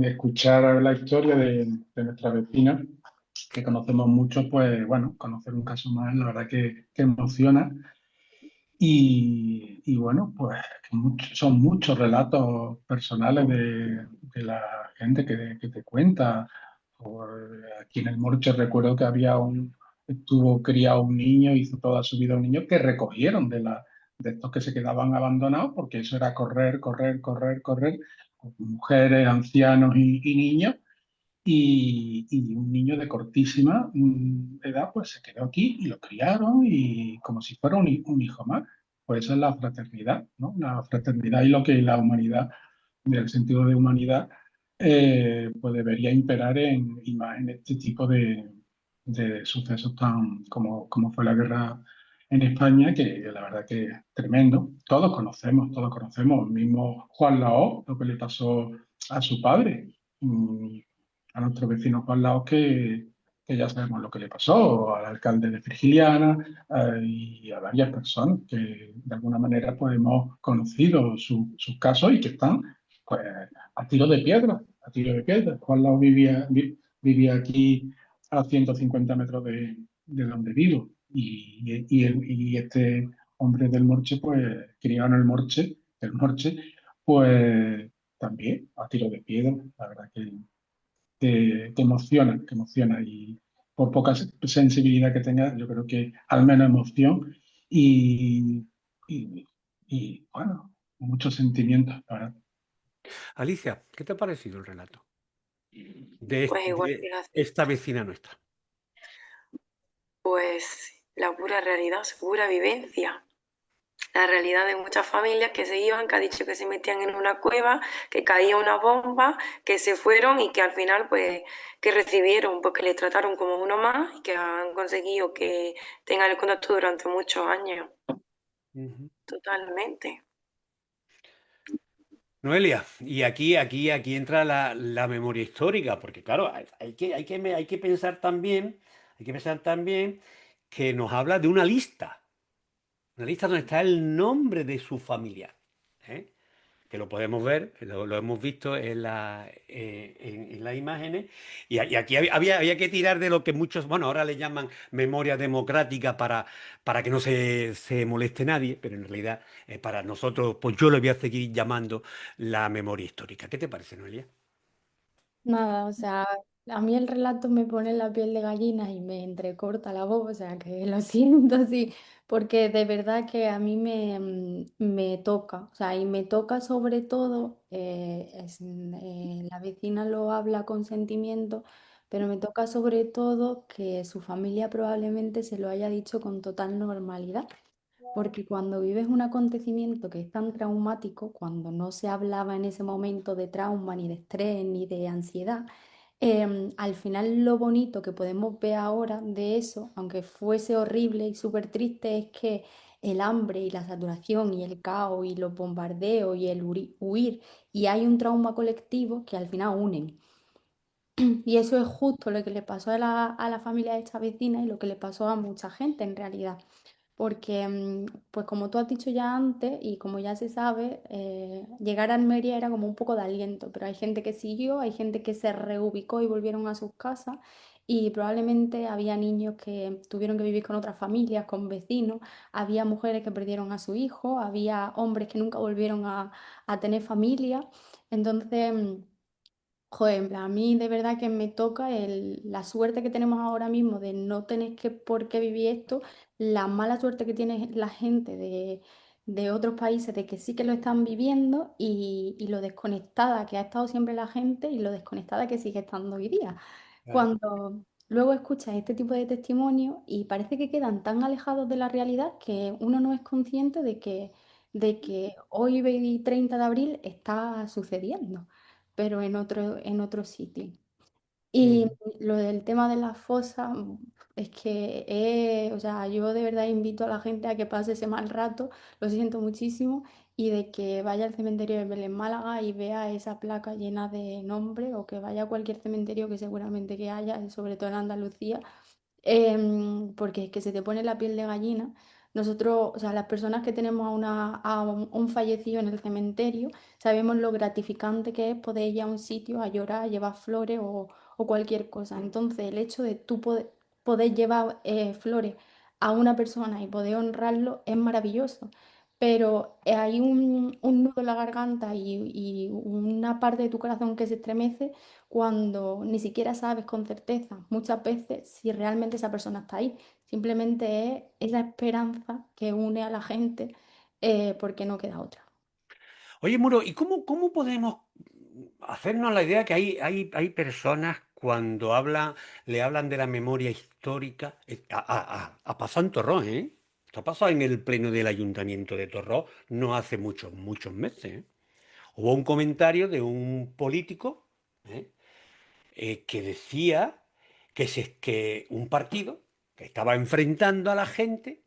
escuchar la historia de nuestra vecina, que conocemos mucho, pues bueno, conocer un caso más, la verdad que emociona. Y bueno, pues son muchos relatos personales de la gente que te cuenta. Aquí en el Morche recuerdo que estuvo criado un niño, hizo toda su vida un niño que recogieron de estos que se quedaban abandonados, porque eso era correr, correr, correr, correr, con mujeres, ancianos y niños. Y un niño de cortísima edad, pues se quedó aquí y lo criaron y como si fuera un hijo más. Pues esa es la fraternidad, ¿no? La fraternidad y lo que la humanidad, del sentido de humanidad, pues debería imperar y más en este tipo de sucesos como fue la guerra en España, que la verdad que es tremendo. Todos conocemos, el mismo Juan Laó, lo que le pasó a su padre. A nuestro vecino Juan Laos que ya sabemos lo que le pasó, al alcalde de Frigiliana, y a varias personas que de alguna manera pues, hemos conocido sus casos y que están pues, a tiro de piedra, a tiro de piedra. Juan Laos vivía aquí a 150 metros de donde vivo y este hombre del Morche, pues criado en el Morche, pues también a tiro de piedra, la verdad que emociona y por poca sensibilidad que tenga, yo creo que al menos emoción y, y, y, bueno, muchos sentimientos, la verdad. Alicia, ¿qué te ha parecido el relato de, Pues igual de que esta vecina nuestra? pues la pura realidad, su pura vivencia. La realidad de muchas familias que se iban, que ha dicho que se metían en una cueva, que caía una bomba, que se fueron y que al final, pues, que recibieron, porque les trataron como uno más y que han conseguido que tengan el contacto durante muchos años. Ujú. Totalmente. Noelia, y aquí entra la memoria histórica, porque claro, hay que pensar también que nos habla de una lista donde está el nombre de su familiar, ¿eh? Que lo podemos ver, lo hemos visto en las imágenes, y aquí había que tirar de lo que muchos, bueno, ahora le llaman memoria democrática para que no se moleste nadie, pero en realidad para nosotros, pues yo le voy a seguir llamando la memoria histórica. ¿Qué te parece, Noelia? Nada, o sea, A mí el relato me pone la piel de gallina y me entrecorta la voz, o sea que lo siento, sí, porque de verdad que a mí me toca, o sea, y me toca sobre todo, la vecina lo habla con sentimiento, pero me toca sobre todo que su familia probablemente se lo haya dicho con total normalidad. Porque cuando vives un acontecimiento que es tan traumático, cuando no se hablaba en ese momento de trauma, ni de estrés, ni de ansiedad, al final lo bonito que podemos ver ahora de eso, aunque fuese horrible y súper triste, es que el hambre y la saturación y el caos y los bombardeos y el huir, y hay un trauma colectivo que al final unen. Y eso es justo lo que le pasó a la familia de esta vecina y lo que le pasó a mucha gente en realidad. Porque, pues como tú has dicho ya antes y como ya se sabe, llegar a Almería era como un poco de aliento, pero hay gente que siguió, hay gente que se reubicó y volvieron a sus casas y probablemente había niños que tuvieron que vivir con otras familias, con vecinos, había mujeres que perdieron a su hijo, había hombres que nunca volvieron a tener familia. Entonces, joder, en plan, a mí de verdad que me toca la suerte que tenemos ahora mismo de no tener que por qué vivir esto, la mala suerte que tiene la gente de otros países de que sí que lo están viviendo y lo desconectada que ha estado siempre la gente y lo desconectada que sigue estando hoy día. Claro. Cuando luego escuchas este tipo de testimonios y parece que quedan tan alejados de la realidad que uno no es consciente de que hoy, 30 de abril, está sucediendo pero en otro sitio. Y Ujú. lo del tema de las fosas, es que, o sea, yo de verdad invito a la gente a que pase ese mal rato, lo siento muchísimo, y de que vaya al cementerio de Belén Málaga y vea esa placa llena de nombres, o que vaya a cualquier cementerio que seguramente que haya, sobre todo en Andalucía, porque es que se te pone la piel de gallina. Nosotros, o sea, las personas que tenemos a un fallecido en el cementerio, sabemos lo gratificante que es poder ir a un sitio a llorar, a llevar flores o cualquier cosa. Entonces, el hecho de tú poder llevar flores a una persona y poder honrarlo es maravilloso. Pero hay un nudo en la garganta y una parte de tu corazón que se estremece cuando ni siquiera sabes con certeza muchas veces si realmente esa persona está ahí. Simplemente es esa esperanza que une a la gente, porque no queda otra. Oye, Muro, ¿y cómo podemos hacernos la idea que hay personas cuando le hablan de la memoria histórica? Ha pasado en Torrón, ¿eh? Esto ha pasado en el pleno del Ayuntamiento de Torrón no hace muchos meses, ¿eh? Hubo un comentario de un político, ¿eh? Que decía que un partido que estaba enfrentando a la gente,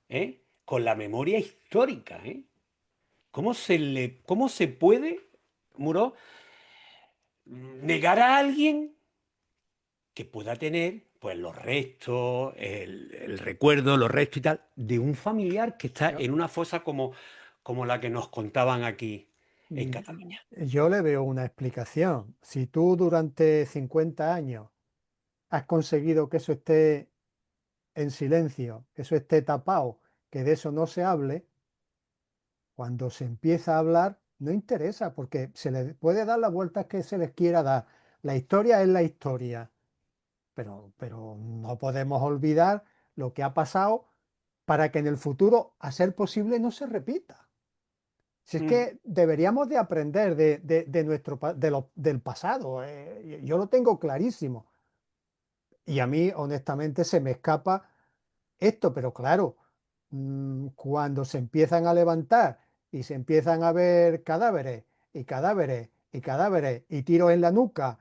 ¿eh? Con la memoria histórica, ¿eh? ¿Cómo se puede, Muro, negar a alguien que pueda tener pues los restos, el recuerdo, los restos y tal, de un familiar que está Yo, en una fosa como la que nos contaban aquí en mm, Cataluña? yo le veo una explicación. Si tú durante 50 años has conseguido que eso esté en silencio, que eso esté tapado, que de eso no se hable, cuando se empieza a hablar, no interesa, porque se le puede dar las vueltas que se les quiera dar. La historia es la historia, pero no podemos olvidar lo que ha pasado para que en el futuro, a ser posible, no se repita. Si es Mm. que deberíamos de aprender de del pasado, yo lo tengo clarísimo. Y a mí, honestamente, se me escapa esto, pero claro, cuando se empiezan a levantar y se empiezan a ver cadáveres y cadáveres y cadáveres y tiros en la nuca,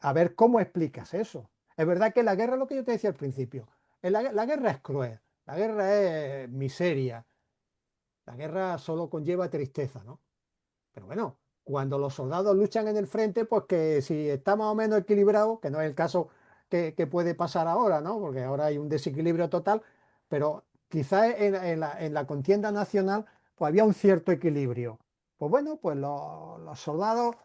a ver cómo explicas eso. Es verdad que la guerra, lo que yo te decía al principio, la guerra es cruel, la guerra es miseria, la guerra solo conlleva tristeza, ¿no? Pero bueno, cuando los soldados luchan en el frente, pues que si está más o menos equilibrado, que no es el caso que puede pasar ahora, ¿no? Porque ahora hay un desequilibrio total, pero quizás en la contienda nacional, pues había un cierto equilibrio. Pues bueno, pues los soldados,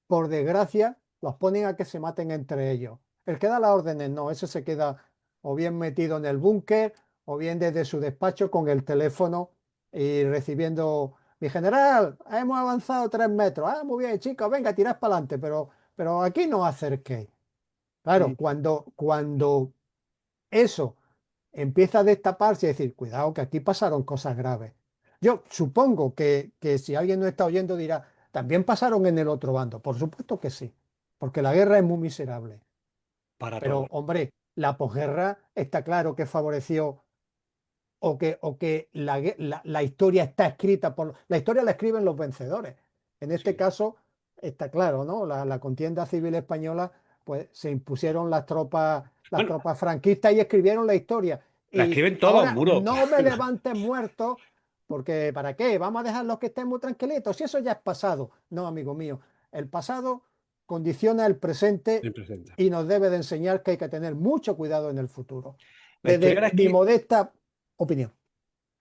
por desgracia, los ponen a que se maten entre ellos. El que da las órdenes, no, ese se queda o bien metido en el búnker, o bien desde su despacho con el teléfono y recibiendo: mi general, hemos avanzado 3 metros. Ah, muy bien, chicos, venga, tirad para adelante, pero aquí no acerquéis. Claro, cuando eso empieza a destaparse y decir, cuidado, que aquí pasaron cosas graves. Yo supongo que si alguien no está oyendo dirá, también pasaron en el otro bando. Por supuesto que sí, porque la guerra es muy miserable. para Pero, todos. hombre, la posguerra está claro que favoreció o que la historia está escrita por... La historia la escriben los vencedores. En este Sí. caso, está claro, ¿no? La contienda civil española, pues se impusieron las Bueno, tropas franquistas y escribieron la historia. la Y escriben todos, ahora Muro. no me levanten muertos, porque ¿para qué? Vamos a dejarlos que estén muy tranquilitos. Si eso ya es pasado. No, amigo mío, el pasado condiciona el presente El presente. y nos debe de enseñar que hay que tener mucho cuidado en el futuro. La historia Desde la mi escriben, modesta opinión.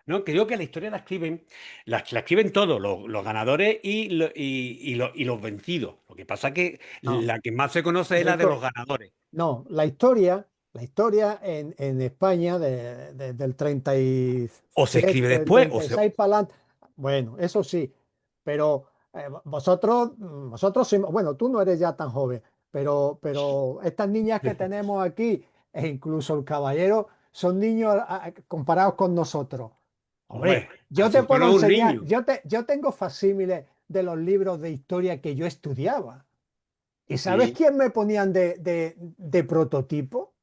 no, creo que la historia la escriben todos, los ganadores y los vencidos. Lo que pasa que No, la que más se conoce es la de los Enrico, ganadores. no, la historia en España del O se escribe 37, después, o 36 para adelante, bueno, eso sí, pero vosotros, bueno, tú no eres ya tan joven, pero estas niñas que tenemos aquí, e incluso el caballero, son niños comparados con nosotros. Hombre, hombre, yo te así puedo no es un enseñar, niño. yo tengo facsímiles de los libros de historia que yo estudiaba. ¿Y sabes Sí. quién me ponían de prototipo?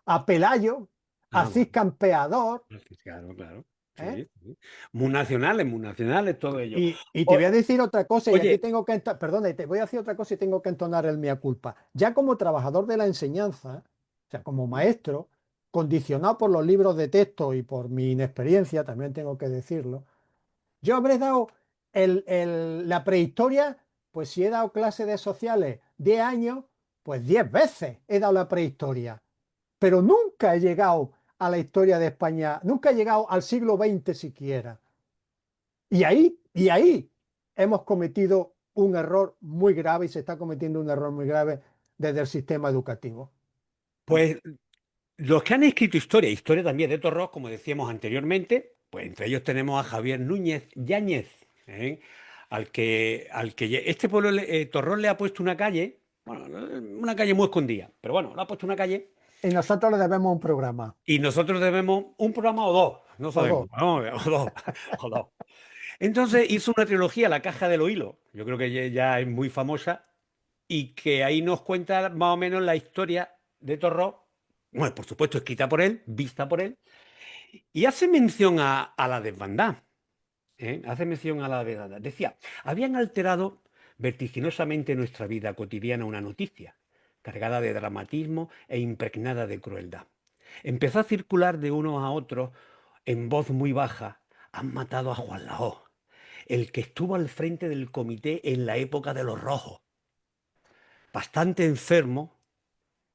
A Pelayo, a Ah, Cid bueno. Campeador, Claro, claro. ¿eh? Sí, sí. Muy nacionales, todo ello. Y te voy a O- decir otra cosa, y aquí oye, tengo que, perdona, y te voy a decir otra cosa y tengo que entonar el mea culpa. Ya como trabajador de la enseñanza, o sea, como maestro, condicionado por los libros de texto y por mi inexperiencia, también tengo que decirlo, yo habré dado la prehistoria, pues si he dado clase de sociales 10 años, pues 10 veces he dado la prehistoria. Pero nunca he llegado a la historia de España, nunca he llegado al siglo XX siquiera. Y ahí hemos cometido un error muy grave y se está cometiendo un error muy grave desde el sistema educativo. pues los que han escrito historia, historia también de Torros, como decíamos anteriormente, pues entre ellos tenemos a Javier Núñez Yáñez, ¿eh? Este pueblo, Torros le ha puesto una calle, bueno, una calle muy escondida, pero bueno, le ha puesto una calle Y nosotros le debemos un programa, y nosotros debemos un programa o dos, no o dos. sabemos, ¿no? O dos, o dos. Entonces hizo una trilogía, La Caja de los Hilos, yo creo que ya es muy famosa, y que ahí nos cuenta más o menos la historia de Torros, bueno, por supuesto escrita por él, vista por él, y hace mención a la desbandada, ¿eh? Hace mención a la desbandada. Decía, habían alterado vertiginosamente nuestra vida cotidiana una noticia, cargada de dramatismo e impregnada de crueldad. Empezó a circular de unos a otros en voz muy baja, han matado a Juan Laó, el que estuvo al frente del comité en la época de los rojos, bastante enfermo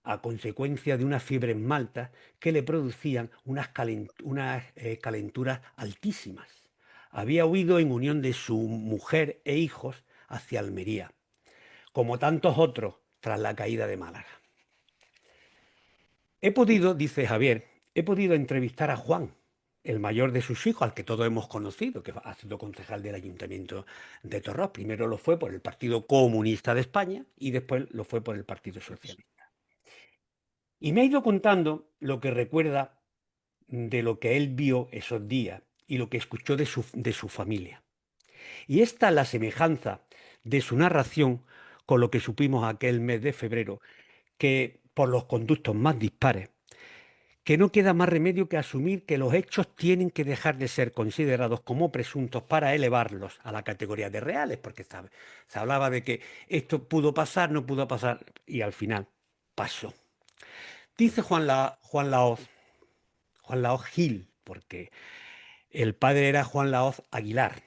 a consecuencia de unas fiebres maltas que le producían unas calenturas altísimas. Había huido en unión de su mujer e hijos hacia Almería, como tantos otros tras la caída de Málaga. He podido, dice Javier, he podido entrevistar a Juan, el mayor de sus hijos, al que todos hemos conocido, que ha sido concejal del Ayuntamiento de Torros. Primero lo fue por el Partido Comunista de España y después lo fue por el Partido Socialista. Y me ha ido contando lo que recuerda de lo que él vio esos días y lo que escuchó de su familia. Y esta es la semejanza de su narración con lo que supimos aquel mes de febrero, que por los conductos más dispares, que no queda más remedio que asumir que los hechos tienen que dejar de ser considerados como presuntos para elevarlos a la categoría de reales, porque se hablaba de que esto pudo pasar, no pudo pasar, y al final pasó. Dice Juan Laoz Gil, porque el padre era Juan Laoz Aguilar,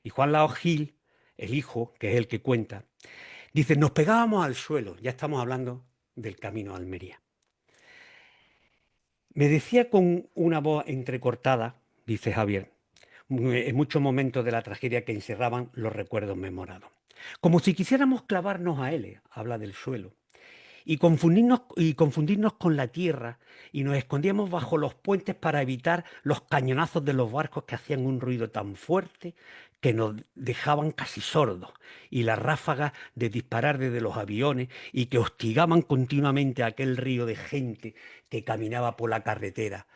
y Juan Laoz Gil, el hijo, que es el que cuenta, dice, nos pegábamos al suelo, ya estamos hablando del camino a Almería. Me decía con una voz entrecortada, dice Javier, en muchos momentos de la tragedia que encerraban los recuerdos memorados. Como si quisiéramos clavarnos a él, habla del suelo. y confundirnos con la tierra, y nos escondíamos bajo los puentes para evitar los cañonazos de los barcos que hacían un ruido tan fuerte que nos dejaban casi sordos, y las ráfagas de disparar desde los aviones y que hostigaban continuamente a aquel río de gente que caminaba por la carretera,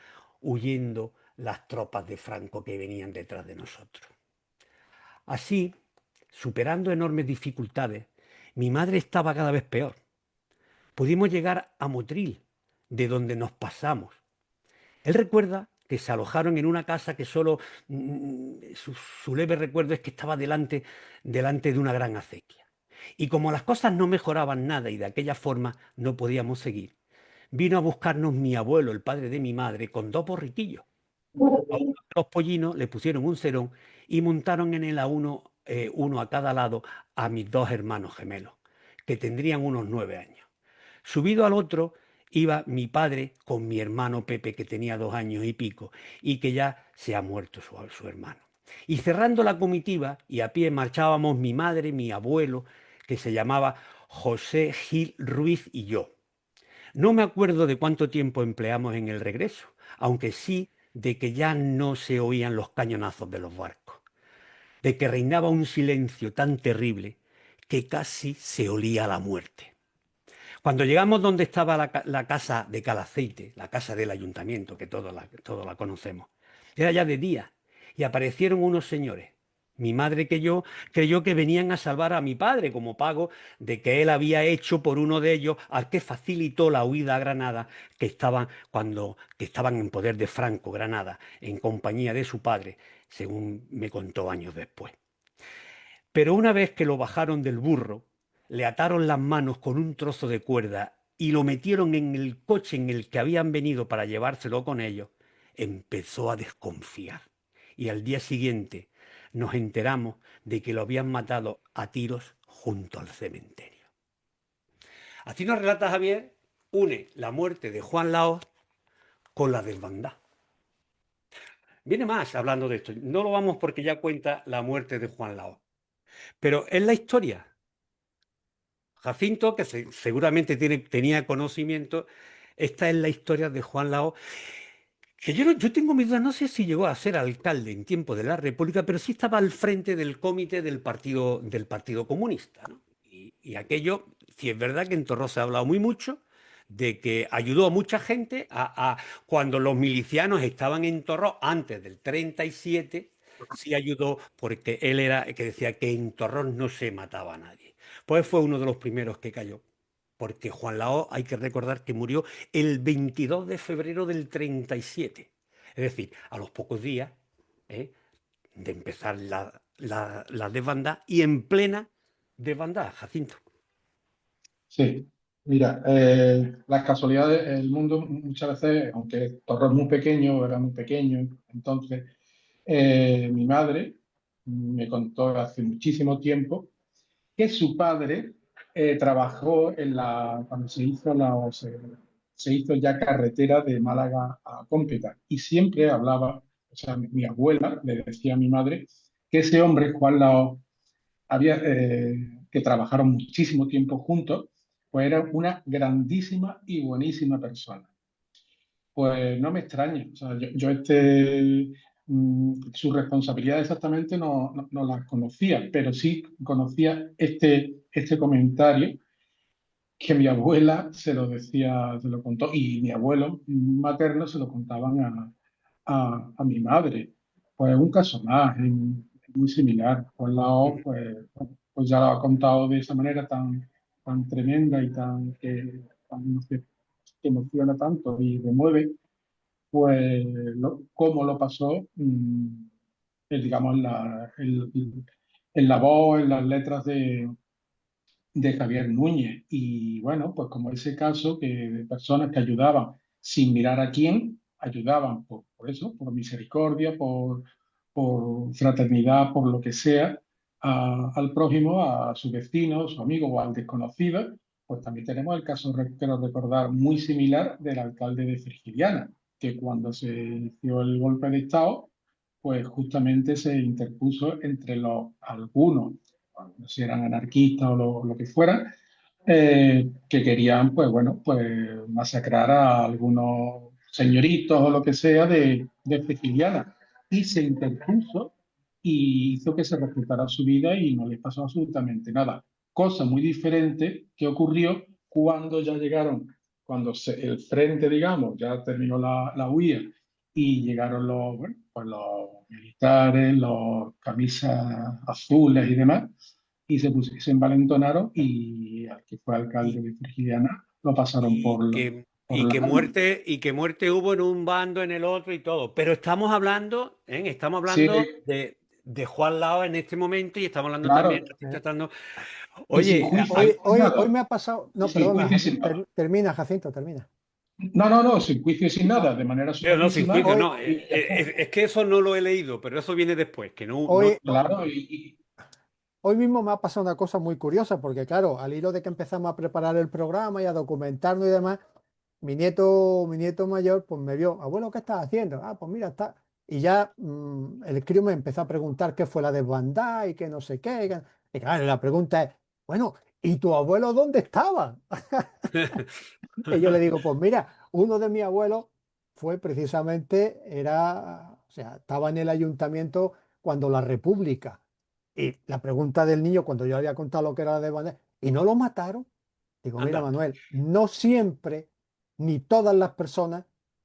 huyendo las tropas de Franco que venían detrás de nosotros. Así, superando enormes dificultades, mi madre estaba cada vez peor. Pudimos llegar a Motril, de donde nos pasamos. Él recuerda que se alojaron en una casa que solo su leve recuerdo es que estaba delante de una gran acequia. Y como las cosas no mejoraban nada y de aquella forma no podíamos seguir, vino a buscarnos mi abuelo, el padre de mi madre, con 2 borriquillos. A uno de los pollinos le pusieron un cerón y montaron en él a uno a cada lado, a mis 2 hermanos gemelos, que tendrían unos 9 años. Subido al otro iba mi padre con mi hermano Pepe, que tenía 2 años y pico, y que ya se ha muerto su hermano. Y cerrando la comitiva, y a pie marchábamos mi madre, mi abuelo, que se llamaba José Gil Ruiz, y yo. No me acuerdo de cuánto tiempo empleamos en el regreso, aunque sí de que ya no se oían los cañonazos de los barcos, de que reinaba un silencio tan terrible que casi se olía la muerte. Cuando llegamos donde estaba la casa de Calaceite, la casa del ayuntamiento, que todos la conocemos, era ya de día y aparecieron unos señores. Mi madre creyó que venían a salvar a mi padre como pago de que él había hecho por uno de ellos al que facilitó la huida a Granada, que estaban en poder de Franco, Granada, en compañía de su padre, según me contó años después. Pero una vez que lo bajaron del burro, le ataron las manos con un trozo de cuerda y lo metieron en el coche en el que habían venido para llevárselo con ellos, empezó a desconfiar. Y al día siguiente nos enteramos de que lo habían matado a tiros junto al cementerio. Así nos relata Javier, une la muerte de Juan Laos con la desbandada. Viene más hablando de esto. No lo vamos porque ya cuenta la muerte de Juan Laos. Pero es la historia. Jacinto, que seguramente tenía conocimiento, esta es la historia de Juan Laos, que yo tengo mis dudas, no sé si llegó a ser alcalde en tiempo de la República, pero sí estaba al frente del comité del Partido Comunista, ¿no? Y aquello, sí es verdad que en Torró se ha hablado muy mucho, de que ayudó a mucha gente cuando los milicianos estaban en Torró antes del 37, sí ayudó porque él era el que decía que en Torró no se mataba a nadie. Pues fue uno de los primeros que cayó, porque Juan Laos hay que recordar que murió el 22 de febrero del 37, es decir, a los pocos días de empezar la desbandada y en plena desbandada, Jacinto. Sí, mira, las casualidades, el mundo muchas veces, aunque Torró es muy pequeño, era muy pequeño, entonces mi madre me contó hace muchísimo tiempo que su padre trabajó cuando se hizo ya carretera de Málaga a Cómpeta y siempre hablaba, o sea, mi abuela le decía a mi madre que ese hombre, Juan Laos, que trabajaron muchísimo tiempo juntos, pues era una grandísima y buenísima persona. Pues no me extraña, o sea, su responsabilidad exactamente no la conocía, pero sí conocía este comentario que mi abuela se lo decía, se lo contó, y mi abuelo materno se lo contaban a mi madre. Pues un caso más, muy similar. Juan Laos, pues ya lo ha contado de esa manera tan tremenda y que emociona tanto y remueve, pues cómo lo pasó, digamos, en la voz, en las letras de Javier Núñez. Y bueno, pues como ese caso que de personas que ayudaban sin mirar a quién, ayudaban por eso, por misericordia, por fraternidad, por lo que sea, al prójimo, a su vecino, su amigo o al desconocido. Pues también tenemos el caso, quiero recordar, muy similar del alcalde de Frigiliana, que cuando se inició el golpe de Estado, pues justamente se interpuso entre algunos, no sé si eran anarquistas o lo que fueran, que querían, pues bueno, pues masacrar a algunos señoritos o lo que sea de Siciliana. Y se interpuso y hizo que se respetara su vida y no le pasó absolutamente nada. Cosa muy diferente que ocurrió cuando ya llegaron, el frente, digamos, ya terminó la huida y llegaron bueno, pues los militares, los camisas azules y demás se envalentonaron y al que fue alcalde Y, de Frigiliana lo pasaron y por, que, por la arma. y que muerte hubo en un bando, en el otro y todo. Pero estamos hablando, ¿eh? Estamos Sí, hablando de Juan Lao en este momento y estamos hablando también, claro, Eh, tratando. y sin Oye, juicio, sin Hoy nada, me ha pasado, y no, sin perdona, juicio y sin nada. termina, Jacinto, termina. No, no, no, sin juicio y sin No, nada, de manera pero no, sin sumavísima, juicio, hoy, no. y ya está. Es que eso no lo he leído, pero eso viene después, que no. hoy, Claro, hoy mismo me ha pasado una cosa muy curiosa, porque claro, al hilo de que empezamos a preparar el programa y a documentarnos y demás, mi nieto mayor, pues me vio, abuelo, ¿qué estás haciendo? Ah, pues mira, está. Y ya el crío me empezó a preguntar qué fue la desbandada y que no sé qué. Y claro, la pregunta es, bueno, ¿y tu abuelo dónde estaba? Y yo le digo, pues mira, uno de mis abuelos fue precisamente, o sea, estaba en el ayuntamiento cuando la República. Y la pregunta del niño, cuando yo le había contado lo que era la desbandada, ¿y no lo mataron? Digo, mira, Anda, Manuel, no siempre ni todas las personas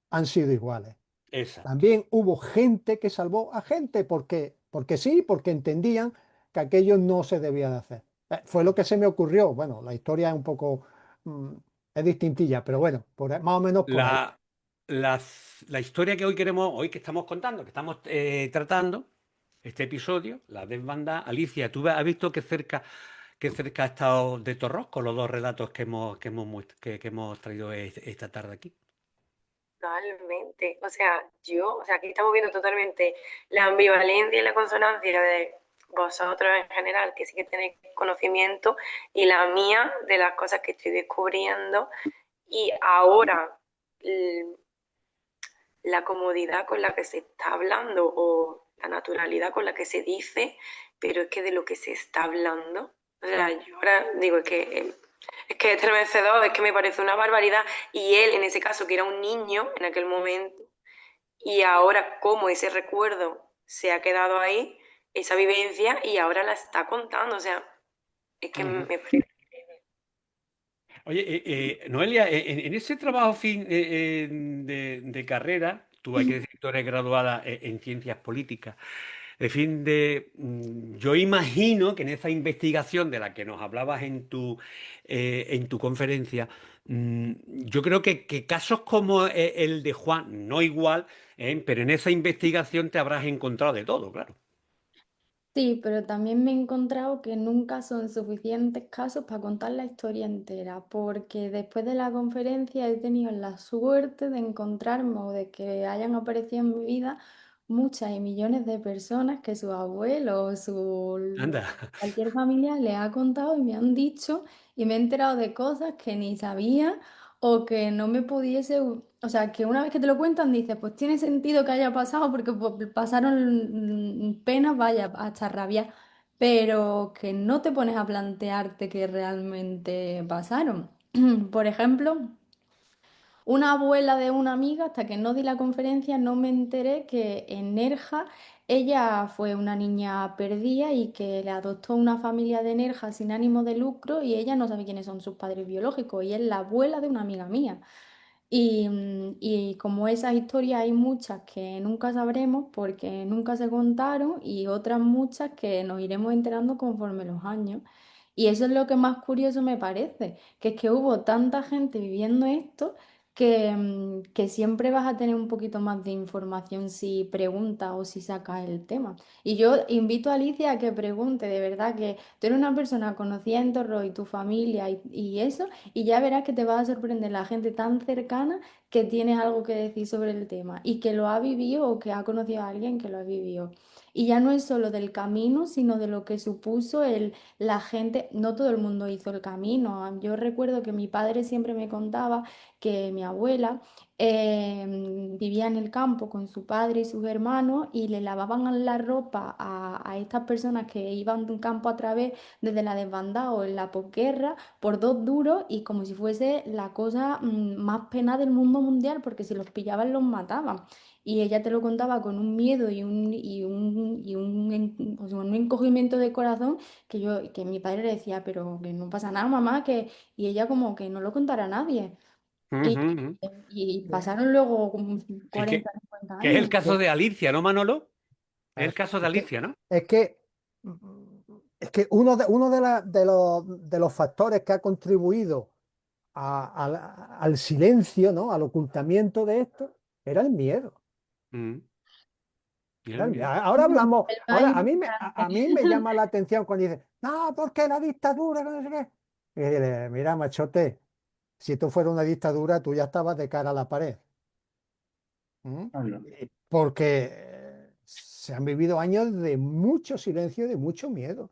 han sido iguales. exacto. También hubo gente que salvó a gente porque sí, porque entendían que aquello no se debía de hacer. Fue lo que se me ocurrió. Bueno, la historia es un poco, mm, es distintilla, pero bueno, más o menos por ahí. La, la historia que hoy queremos, hoy que estamos contando, que estamos tratando, este episodio, la desbanda, Alicia, ¿tú has visto qué cerca ha estado de Torros con los dos relatos que hemos traído esta tarde aquí? Totalmente. O sea, aquí estamos viendo totalmente la ambivalencia y la consonancia de vosotros en general, que sí que tenéis conocimiento, y la mía de las cosas que estoy descubriendo. Y ahora, la comodidad con la que se está hablando o la naturalidad con la que se dice, pero es que de lo que se está hablando, o sea, yo ahora digo, es que es estremecedor, es que me parece una barbaridad. Y él, en ese caso, que era un niño en aquel momento, y ahora cómo ese recuerdo se ha quedado ahí, esa vivencia, y ahora la está contando, o sea, es que Ujú. me parece... Oye, Noelia, en ese trabajo de carrera, tú hay que decir que tú eres graduada en ciencias políticas. Yo imagino que en esa investigación de la que nos hablabas en tu conferencia, yo creo que casos como el de Juan, no igual, pero en esa investigación te habrás encontrado de todo, claro. Sí, pero también me he encontrado que nunca son suficientes casos para contar la historia entera, porque después de la conferencia he tenido la suerte de encontrarme o de que hayan aparecido en mi vida muchas y millones de personas que su abuelo o Anda. cualquier familia le ha contado y me han dicho y me he enterado de cosas que ni sabía o que no me pudiese, o sea, que una vez que te lo cuentan dices, pues tiene sentido que haya pasado porque pues, pasaron penas, vaya, hasta rabia, pero que no te pones a plantearte que realmente pasaron. Por ejemplo, una abuela de una amiga, hasta que no di la conferencia, no me enteré que en Nerja ella fue una niña perdida y que le adoptó una familia de Nerja sin ánimo de lucro y ella no sabe quiénes son sus padres biológicos y es la abuela de una amiga mía. Y como esas historias hay muchas que nunca sabremos porque nunca se contaron y otras muchas que nos iremos enterando conforme los años. Y eso es lo que más curioso me parece, que es que hubo tanta gente viviendo esto que siempre vas a tener un poquito más de información si preguntas o si sacas el tema. Y yo invito a Alicia a que pregunte, de verdad, que tú eres una persona conocida en Torro y tu familia y eso. Y ya verás que te va a sorprender la gente tan cercana que tiene algo que decir sobre el tema y que lo ha vivido o que ha conocido a alguien que lo ha vivido. Y ya no es solo del camino, sino de lo que supuso la gente. No todo el mundo hizo el camino. Yo recuerdo que mi padre siempre me contaba que mi abuela vivía en el campo con su padre y sus hermanos y le lavaban la ropa a estas personas que iban de un campo a través desde la desbandada o en la posguerra por 2 duros y como si fuese la cosa más pena del mundo mundial, porque si los pillaban los mataban. Y ella te lo contaba con un miedo o sea, un encogimiento de corazón que mi padre le decía, pero que no pasa nada, mamá, y ella como que no lo contara a nadie. Y, Ujú, ujú. y pasaron luego como Sí, 40, 50 que es años. el caso de Alicia, ¿no, Manolo? Es el Claro, caso de Alicia, ¿no? es que, es que uno de los factores que ha contribuido al silencio, ¿no? Al ocultamiento de esto, era el miedo. Mm, Era el bien, miedo. bien. Ahora hablamos, El más ahora importante. a mí me llama la atención cuando dicen, no, porque la dictadura, que no sé qué. Y dile, mira, machote, si esto fuera una dictadura, tú ya estabas de cara a la pared. ¿Mm? Claro. Porque se han vivido años de mucho silencio y de mucho miedo.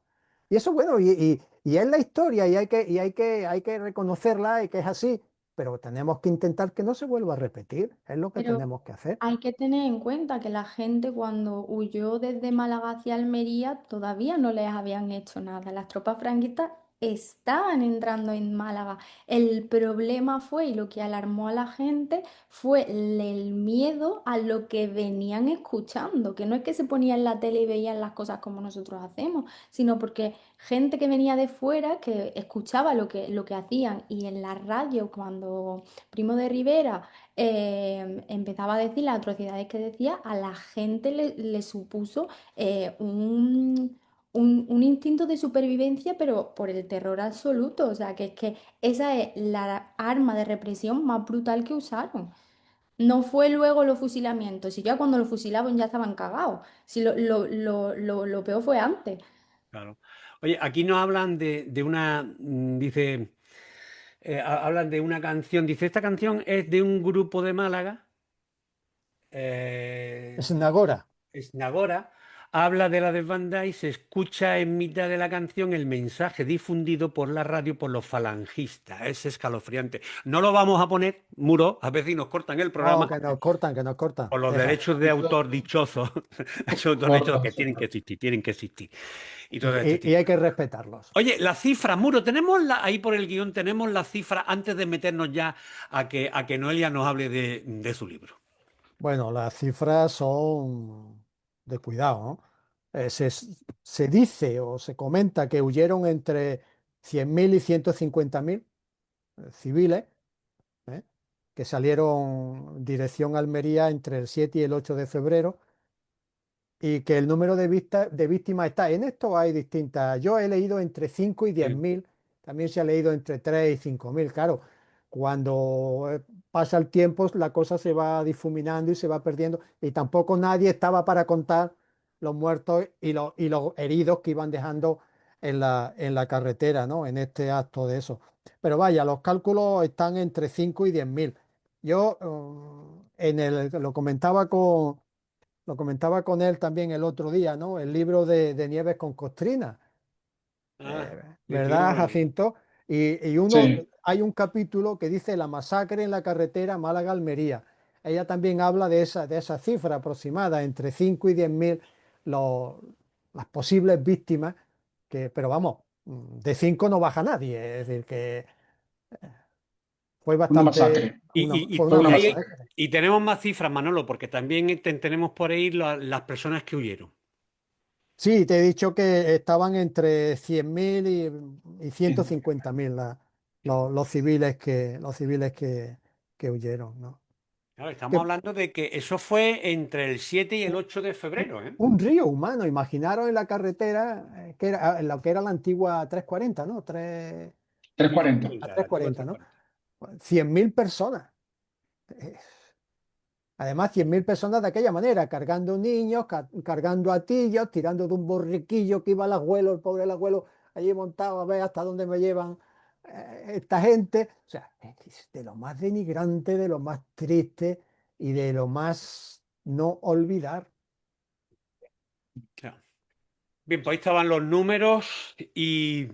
Y eso, bueno, y es la historia y hay que reconocerla y que es así, pero tenemos que intentar que no se vuelva a repetir, es lo que Pero tenemos que hacer. hay que tener en cuenta que la gente cuando huyó desde Málaga hacia Almería todavía no les habían hecho nada. Las tropas franquistas estaban entrando en Málaga. El problema fue, y lo que alarmó a la gente, fue el miedo a lo que venían escuchando, que no es que se ponían en la tele y veían las cosas como nosotros hacemos, sino porque gente que venía de fuera, que escuchaba lo que hacían y en la radio cuando Primo de Rivera empezaba a decir las atrocidades que decía, a la gente le supuso un instinto de supervivencia, pero por el terror absoluto. O sea, que es que esa es la arma de represión más brutal que usaron. No fue luego los fusilamientos, si ya cuando los fusilaban ya estaban cagados. Si lo peor fue antes. Claro. Oye, aquí nos hablan dice, hablan de una canción, dice, esta canción es de un grupo de Málaga, Es eh, Nagora. es Nagora, habla de la desbandada y se escucha en mitad de la canción el mensaje difundido por la radio por los falangistas. Es escalofriante. No lo vamos a poner, Muro, a ver si nos cortan el No, programa que nos cortan. por los Deja. derechos de autor dichosos, esos derechos que tienen que existir, tienen que existir. Y Y, todo este y tipo. hay que respetarlos. Oye, la cifra, Muro, tenemos ahí por el guión, tenemos la cifra antes de meternos ya a que Noelia nos hable de su libro. Bueno, las cifras son de cuidado, ¿no? Se dice o se comenta que huyeron entre 100.000 y 150.000 civiles, ¿eh? Que salieron dirección Almería entre el 7 y el 8 de febrero y que el número de víctimas está en esto, hay distintas. Yo he leído entre 5 y diez Bien, mil, también se ha leído entre 3 y 5.000. Claro, cuando pasa el tiempo, la cosa se va difuminando y se va perdiendo, y tampoco nadie estaba para contar los muertos y los heridos que iban dejando en la carretera, ¿no? En este acto de eso. Pero vaya, los cálculos están entre 5 y 10.000. Yo lo comentaba con él también el otro día, ¿no? El libro de Nieves con Costrina, ah, de tu libro ¿verdad, Maravilla. Jacinto? Sí, Hay un capítulo que dice la masacre en la carretera Málaga-Almería. Ella también habla de esa cifra aproximada, entre 5 y 10.000 los- las posibles víctimas, pero vamos, de 5 no baja nadie, es decir, que fue una bastante, masacre. Y, y, fue Fue una una y hay- masacre. masacre. y tenemos más cifras, Manolo, porque también tenemos por ahí las personas que huyeron. Sí, te he dicho que estaban entre 100.000 y 150.000 los civiles que huyeron, ¿no? Claro, estamos Que hablando de que eso fue entre el 7 y el 8 de un, febrero, ¿eh? un río humano, imaginaros en la carretera, que era lo que era la antigua 340, ¿no? Sí, 340. 340, ¿no? 340. 100.000 personas. Eh, Además, 100.000 personas de aquella manera, cargando niños, cargando atillos, tirando de un borriquillo que iba el abuelo, el pobre el abuelo, allí montado a ver hasta dónde me llevan esta gente. O sea, es de lo más denigrante, de lo más triste y de lo más no olvidar. Claro. Bien, pues ahí estaban los números y,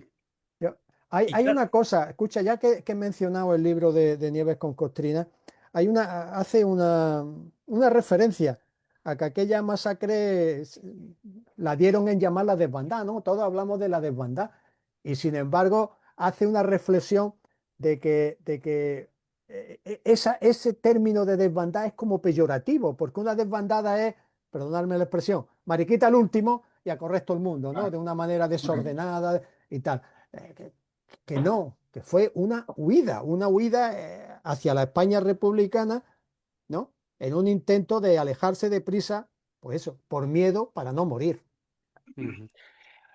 Yo- Hay, y hay claro, una cosa, escucha, ya que he mencionado el libro de Nieves con Costrina, hace una referencia a que aquella masacre la dieron en llamar la desbandada, ¿no? Todos hablamos de la desbandada. Y sin embargo, hace una reflexión de que ese término de desbandada es como peyorativo, porque una desbandada es, perdonadme la expresión, mariquita al último y a correr todo el mundo, ¿no? Claro, De una manera correcto. desordenada y tal. Eh, que, que no, que fue una huida hacia la España republicana, ¿no? En un intento de alejarse de prisa, pues eso, por miedo para no morir. ujú.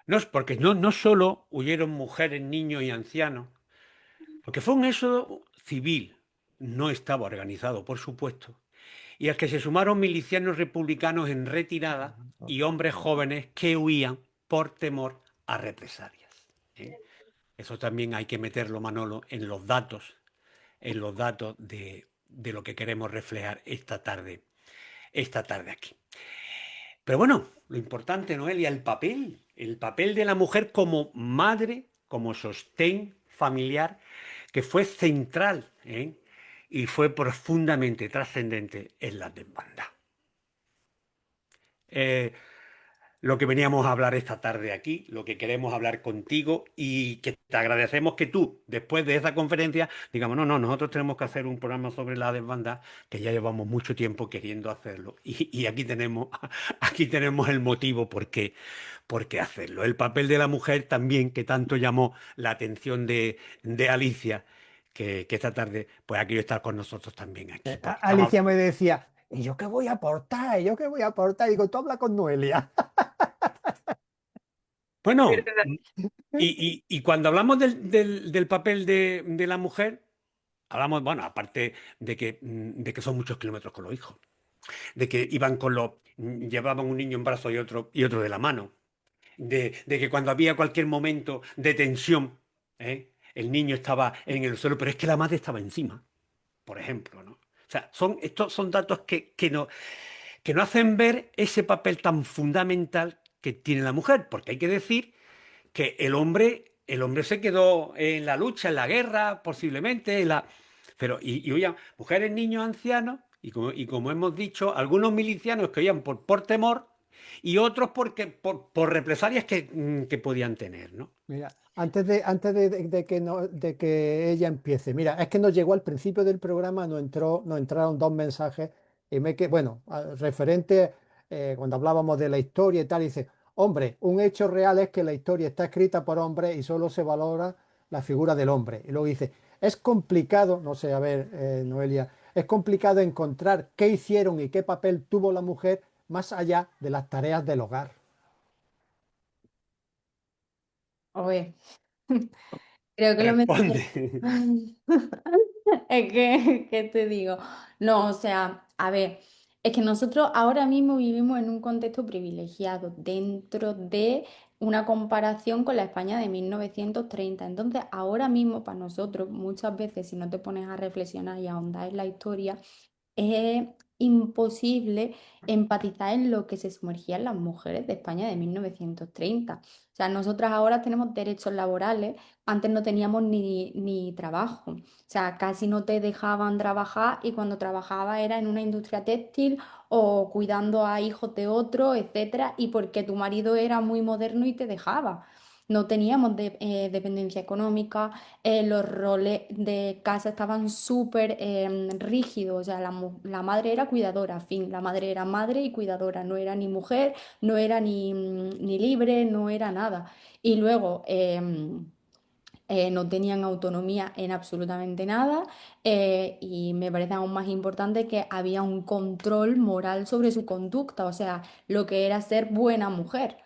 No, porque no solo huyeron mujeres, niños y ancianos, porque fue un éxodo civil, no estaba organizado, por supuesto, y al que se sumaron milicianos republicanos en retirada y hombres jóvenes que huían por temor a represalias. ¿Eh? Eso también hay que meterlo, Manolo, en los datos de lo que queremos reflejar esta tarde aquí. Pero bueno, lo importante, Noelia, el papel de la mujer como madre, como sostén familiar, que fue central, ¿eh? Y fue profundamente trascendente en la desbandada. Eh, lo que veníamos a hablar esta tarde aquí, lo que queremos hablar contigo y que te agradecemos que tú, después de esa conferencia, digamos, no, nosotros tenemos que hacer un programa sobre la desbandada, que ya llevamos mucho tiempo queriendo hacerlo. Y aquí tenemos el motivo por qué hacerlo. El papel de la mujer también, que tanto llamó la atención de Alicia, que esta tarde pues ha querido estar con nosotros también aquí, porque estamos... Alicia me decía, ¿y yo qué voy a aportar? ¿Y yo qué voy a aportar? Digo, tú habla con Noelia. Bueno, y cuando hablamos del papel de la mujer, hablamos, bueno, aparte de que son muchos kilómetros con los hijos, de que iban llevaban un niño en brazos y otro de la mano, de que cuando había cualquier momento de tensión, ¿eh? El niño estaba en el suelo, pero es que la madre estaba encima, por ejemplo, ¿no? O sea, estos son datos que nos hacen ver ese papel tan fundamental que tiene la mujer, porque hay que decir que el hombre se quedó en la lucha, en la guerra, posiblemente, pero, y huían mujeres, niños, ancianos, y como hemos dicho, algunos milicianos que huían por temor y otros por represalias que podían tener, ¿no? Mira, antes de que de que ella empiece, mira, es que nos llegó al principio del programa, nos entraron dos mensajes y bueno, referente cuando hablábamos de la historia y tal, dice, hombre, un hecho real es que la historia está escrita por hombres y solo se valora la figura del hombre. Y luego dice, es complicado, no sé, a ver, Noelia, es complicado encontrar qué hicieron y qué papel tuvo la mujer más allá de las tareas del hogar. Oye, creo que lo Responde. mencioné. Es que, ¿qué te digo? No, o sea, a ver, es que nosotros ahora mismo vivimos en un contexto privilegiado dentro de una comparación con la España de 1930. Entonces, ahora mismo para nosotros, muchas veces, si no te pones a reflexionar y a ahondar en la historia, es imposible empatizar en lo que se sumergían las mujeres de España de 1930. O sea, nosotras ahora tenemos derechos laborales, antes no teníamos ni trabajo. O sea, casi no te dejaban trabajar y cuando trabajaba era en una industria textil o cuidando a hijos de otro, etcétera, y porque tu marido era muy moderno y te dejaba. No teníamos dependencia económica, los roles de casa estaban súper rígidos, o sea, la madre era cuidadora, fin, la madre era madre y cuidadora, no era ni mujer, no era ni libre, no era nada. Y luego no tenían autonomía en absolutamente nada y me parece aún más importante que había un control moral sobre su conducta, o sea, lo que era ser buena mujer,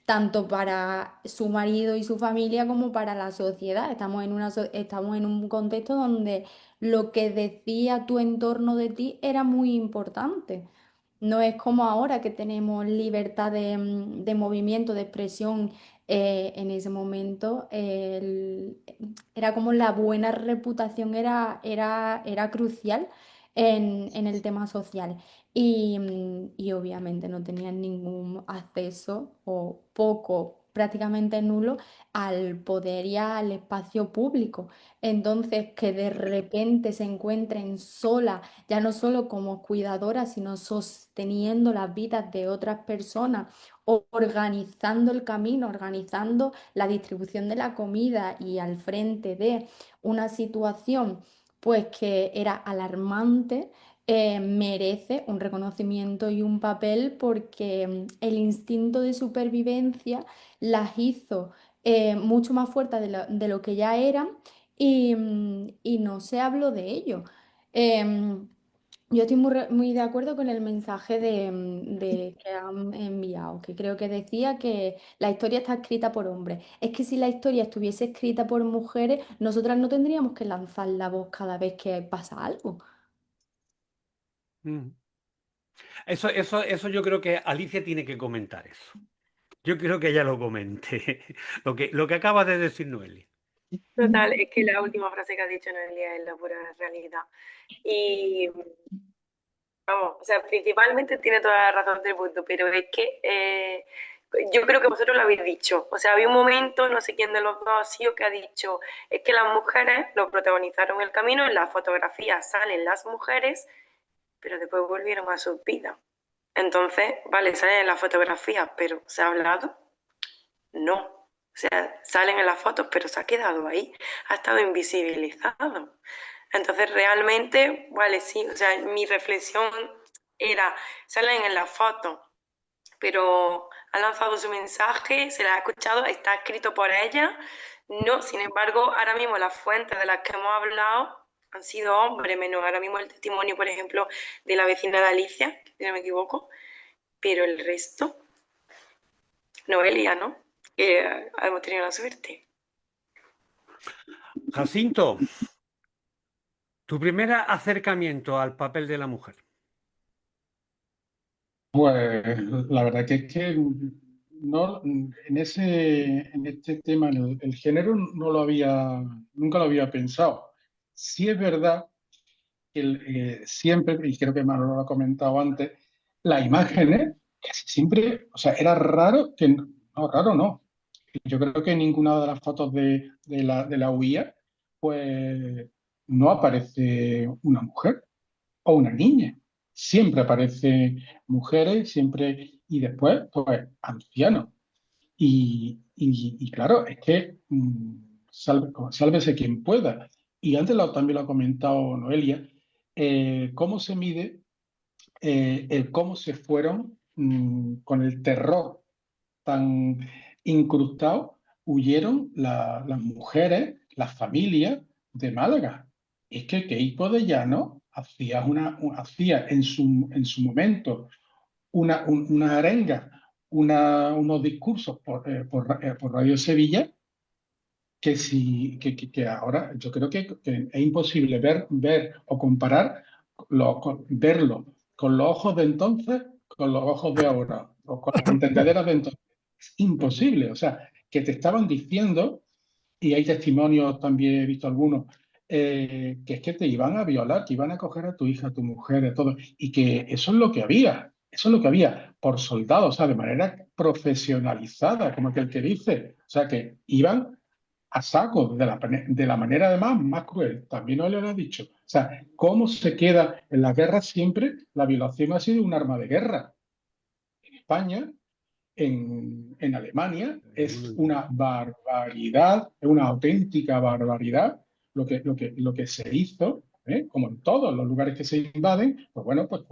tanto para su marido y su familia como para la sociedad. Estamos en un contexto donde lo que decía tu entorno de ti era muy importante. No es como ahora que tenemos libertad de movimiento, de expresión. En ese momento era como la buena reputación era crucial. en el tema social. Y obviamente no tenían ningún acceso o poco, prácticamente nulo, al poder y al espacio público. Entonces, que de repente se encuentren solas, ya no solo como cuidadoras, sino sosteniendo las vidas de otras personas, o organizando el camino, organizando la distribución de la comida y al frente de una situación pues que era alarmante, merece un reconocimiento y un papel porque el instinto de supervivencia las hizo mucho más fuertes de lo que ya eran y no se habló de ello. Em, yo estoy muy de acuerdo con el mensaje que han enviado, que creo que decía que la historia está escrita por hombres. Es que si la historia estuviese escrita por mujeres, nosotras no tendríamos que lanzar la voz cada vez que pasa algo. Mm. Eso yo creo que Alicia tiene que comentar eso. Yo quiero que ella lo comente, lo que acaba de decir Noelia. Total, es que la última frase que ha dicho Noelia es la pura realidad. Y vamos, o sea, principalmente tiene toda la razón del mundo, pero es que yo creo que vosotros lo habéis dicho. O sea, había un momento, no sé quién de los dos ha sido, que ha dicho, es que las mujeres lo protagonizaron el camino, en las fotografías salen las mujeres, pero después volvieron a sus vidas. Entonces, vale, salen en las fotografías, pero ¿se ha hablado? No. O sea, salen en las fotos, pero se ha quedado ahí, ha estado invisibilizado. Entonces, realmente, vale, sí, o sea, mi reflexión era, salen en las fotos, pero han lanzado su mensaje, se la ha escuchado, está escrito por ella. No, sin embargo, ahora mismo las fuentes de las que hemos hablado han sido hombres, menos ahora mismo el testimonio, por ejemplo, de la vecina de Alicia, si no me equivoco, pero el resto, Noelia, ¿no? Que hemos tenido la suerte. Jacinto, tu primer acercamiento al papel de la mujer. Pues la verdad que es que no, en este tema, el género nunca lo había pensado. Sí es verdad que siempre, y creo que Manolo lo ha comentado antes, las imágenes casi siempre, o sea, era raro que, no, raro no. Yo creo que en ninguna de las fotos de la UIA, pues no aparece una mujer o una niña. Siempre aparecen mujeres, siempre, y después, pues, ancianos. Y claro, es que sálvese quien pueda. Y antes también lo ha comentado Noelia, cómo se mide el cómo se fueron con el terror tan incrustado, huyeron las mujeres, las familias de Málaga. Es que Queipo de Llano hacía en su momento una arenga, unos discursos por Radio Sevilla que ahora yo creo que es imposible ver o comparar, verlo con los ojos de entonces, con los ojos de ahora, o con las entendederas de entonces. Es imposible, o sea, que te estaban diciendo, y hay testimonios también, he visto algunos, que es que te iban a violar, que iban a coger a tu hija, a tu mujer, a todo, y que eso es lo que había. Eso es lo que había por soldados, o sea, de manera profesionalizada, como aquel que dice. O sea, que iban a saco de la manera además más cruel. También no le lo ha dicho. O sea, cómo se queda en la guerra siempre, la violación ha sido un arma de guerra. En España, en Alemania, es una barbaridad, es una auténtica barbaridad lo que se hizo, como en todos los lugares que se invaden, pues bueno, pues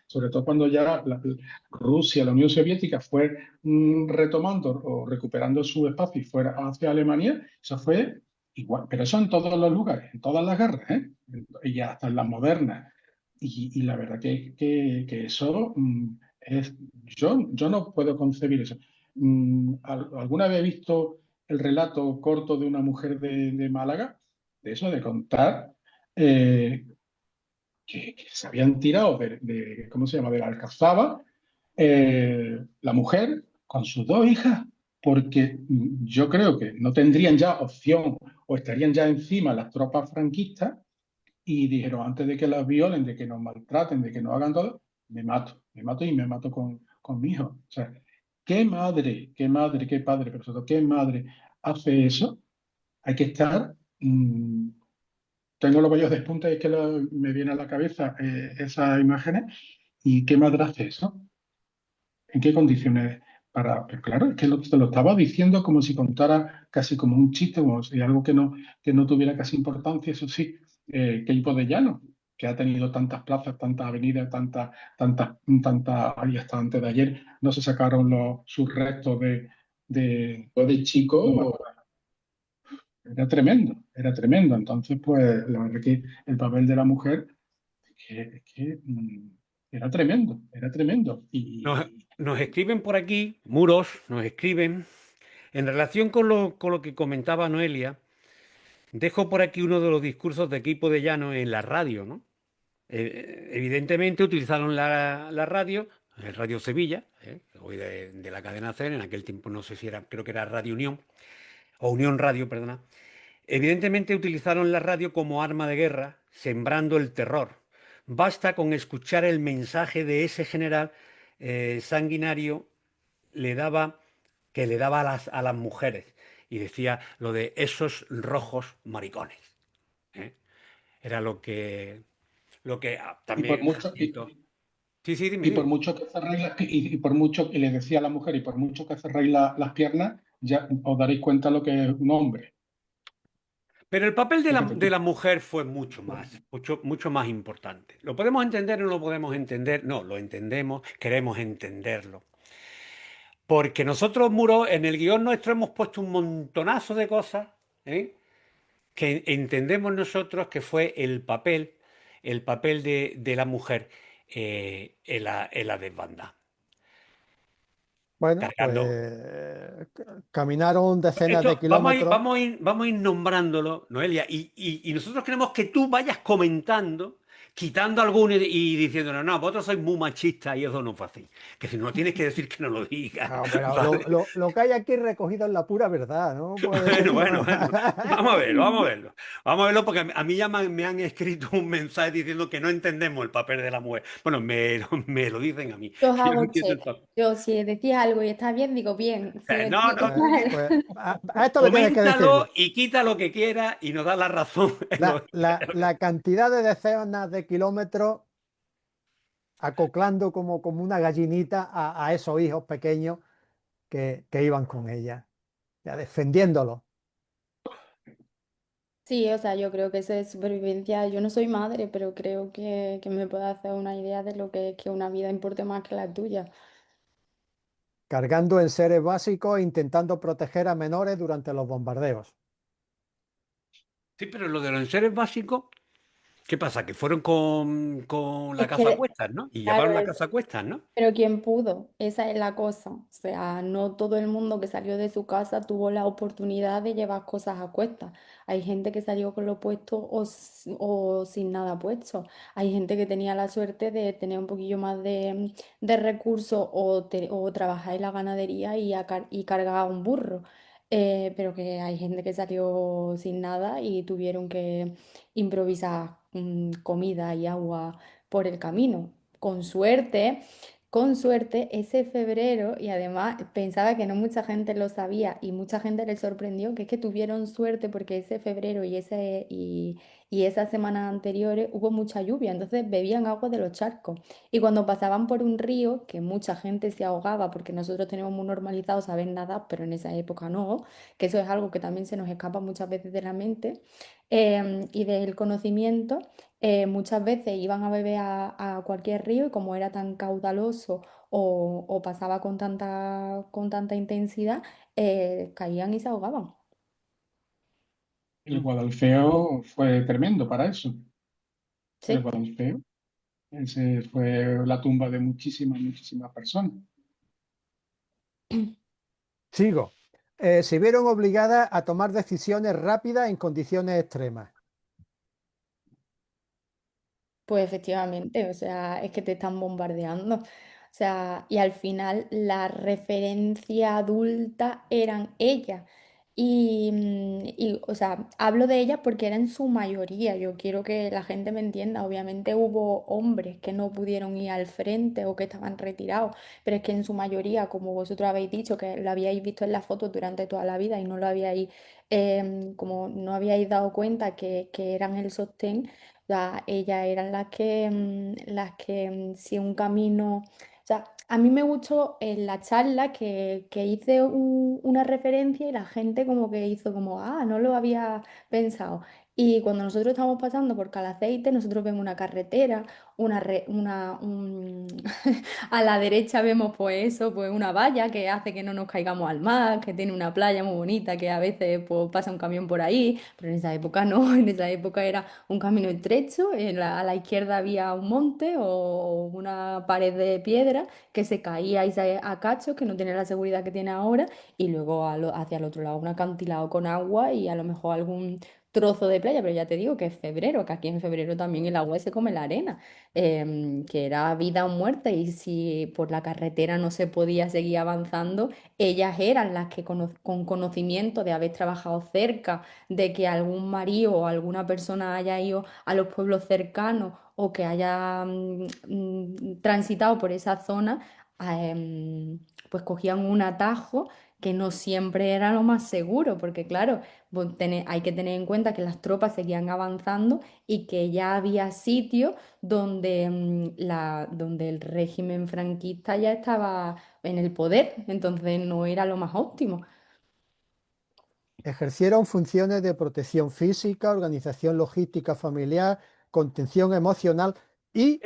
sobre todo cuando ya Rusia, la Unión Soviética fue retomando o recuperando su espacio y fuera hacia Alemania, eso fue igual, pero eso en todos los lugares, en todas las guerras, y hasta en las modernas. Y la verdad que eso yo no puedo concebir eso. ¿Alguna vez he visto el relato corto de una mujer de Málaga? De eso, de contar eh, que se habían tirado ¿cómo se llama?, de la Alcazaba, la mujer con sus dos hijas, porque yo creo que no tendrían ya opción o estarían ya encima las tropas franquistas y dijeron, antes de que las violen, de que nos maltraten, de que nos hagan todo, me mato y me mato con mi hijo. O sea, qué madre, qué padre, pero sobre todo qué madre hace eso. Hay que estar, tengo los vellos de punta y es que me viene a la cabeza esas imágenes. ¿Y qué madre hace eso? ¿En qué condiciones? Pero claro, es que te lo estaba diciendo como si contara casi como un chiste, como si algo que no tuviera casi importancia. Eso sí, Queipo de Llano, que ha tenido tantas plazas, tantas avenidas, y hasta antes de ayer no se sacaron sus restos de chico, era tremendo, era tremendo. Entonces, pues la verdad que el papel de la mujer era tremendo, era tremendo. Nos escriben por aquí, muros, nos escriben, en relación con lo que comentaba Noelia, dejo por aquí uno de los discursos de Equipo de Llano en la radio, ¿no? Evidentemente utilizaron la radio, el Radio Sevilla, hoy de la cadena CEN, en aquel tiempo no sé si era, creo que era Radio Unión, o Unión Radio, perdona. Evidentemente utilizaron la radio como arma de guerra, sembrando el terror. Basta con escuchar el mensaje de ese general sanguinario le daba, que le daba a las mujeres. Y decía lo de esos rojos maricones. ¿eh? Era lo que Y por también mucho, Jacinto. Sí, sí, dime, y por dime. mucho que cerréis y por mucho, y le decía a la mujer, y por mucho que cerréis las piernas, ya os daréis cuenta lo que es un hombre. Pero el papel Fíjate de tú. la mujer fue mucho más importante. ¿Lo podemos entender o no lo podemos entender? No, lo entendemos, queremos entenderlo. Porque nosotros, Muro, en el guión nuestro hemos puesto un montonazo de cosas, ¿eh? Que entendemos nosotros que fue el papel de la mujer en la desbandada. Bueno, Cargando. pues caminaron decenas de Esto, kilómetros. vamos a ir nombrándolo, Noelia, y nosotros queremos que tú vayas comentando, quitando alguno y diciéndonos, no, vosotros sois muy machistas y eso no fue así. Que si no tienes que decir que no lo digas, Ah, pero ¿vale? lo que hay aquí recogido es la pura verdad, ¿no? Puede ser Bueno. Vamos a verlo, vamos a verlo. Vamos a verlo porque a mí ya me han escrito un mensaje diciendo que no entendemos el papel de la mujer. Bueno, me lo dicen a mí. Yo os Que yo no hago entiendo el check. papel. Yo, si decís algo y está bien, digo bien. Si decís No, que no. mal, Pues a esto le tienes que Coméntalo decir y quita lo que quiera y nos da la razón. la cantidad de decenas de kilómetros acoplando como una gallinita a esos hijos pequeños que iban con ella, ya defendiéndolos. sí, o sea, yo creo que eso es supervivencia. Yo no soy madre, pero creo que me puedo hacer una idea de lo que es que una vida importe más que la tuya. Cargando en seres básicos e intentando proteger a menores durante los bombardeos. Sí, pero lo de los enseres básicos, ¿qué pasa? Que fueron con la Es caza a que, cuestas, ¿no? Y claro, llevaron la caza a cuestas, ¿no? pero quien pudo, esa es la cosa. O sea, no todo el mundo que salió de su casa tuvo la oportunidad de llevar cosas a cuestas. Hay gente que salió con lo puesto o sin nada puesto. Hay gente que tenía la suerte de tener un poquillo más de recursos o trabajar en la ganadería y cargar un burro. Pero que hay gente que salió sin nada y tuvieron que improvisar comida y agua por el camino. Con suerte, ese febrero, y además pensaba que no mucha gente lo sabía y mucha gente le sorprendió, que es que tuvieron suerte porque ese febrero y esas semanas anteriores hubo mucha lluvia, entonces bebían agua de los charcos. Y cuando pasaban por un río, que mucha gente se ahogaba, porque nosotros tenemos muy normalizado saber nadar, pero en esa época no, que eso es algo que también se nos escapa muchas veces de la mente y del conocimiento. Muchas veces iban a beber a cualquier río y como era tan caudaloso o pasaba con tanta intensidad, caían y se ahogaban. El Guadalfeo fue tremendo para eso. El Sí. Guadalfeo, ese fue la tumba de muchísimas personas. Sigo. Se vieron obligadas a tomar decisiones rápidas en condiciones extremas. Pues efectivamente, o sea, es que te están bombardeando. O sea, y al final la referencia adulta eran ellas. O sea, hablo de ellas porque era en su mayoría. Yo quiero que la gente me entienda. Obviamente hubo hombres que no pudieron ir al frente o que estaban retirados, pero es que en su mayoría, como vosotros habéis dicho, que lo habíais visto en las fotos durante toda la vida y no lo habíais, como no habíais dado cuenta que eran el sostén, ellas eran las que si un camino... O sea, a mí me gustó en la charla que hice una referencia y la gente como que hizo como, no lo había pensado. Y cuando nosotros estamos pasando por Calaceite, nosotros vemos una carretera, una, re- un- a la derecha vemos pues eso, pues una valla que hace que no nos caigamos al mar, que tiene una playa muy bonita, que a veces pues pasa un camión por ahí, pero en esa época no, en esa época era un camino estrecho, a la izquierda había un monte o una pared de piedra que se caía a cachos, que no tiene la seguridad que tiene ahora, y luego hacia el otro lado un acantilado con agua y a lo mejor algún trozo de playa, pero ya te digo que es febrero, que aquí en febrero también el agua se come la arena, que era vida o muerte, y si por la carretera no se podía seguir avanzando, ellas eran las que con conocimiento de haber trabajado cerca, de que algún marido o alguna persona haya ido a los pueblos cercanos o que haya transitado por esa zona, pues cogían un atajo que no siempre era lo más seguro, porque claro, hay que tener en cuenta que las tropas seguían avanzando y que ya había sitios donde, donde el régimen franquista ya estaba en el poder, entonces no era lo más óptimo. Ejercieron funciones de protección física, organización logística familiar, contención emocional y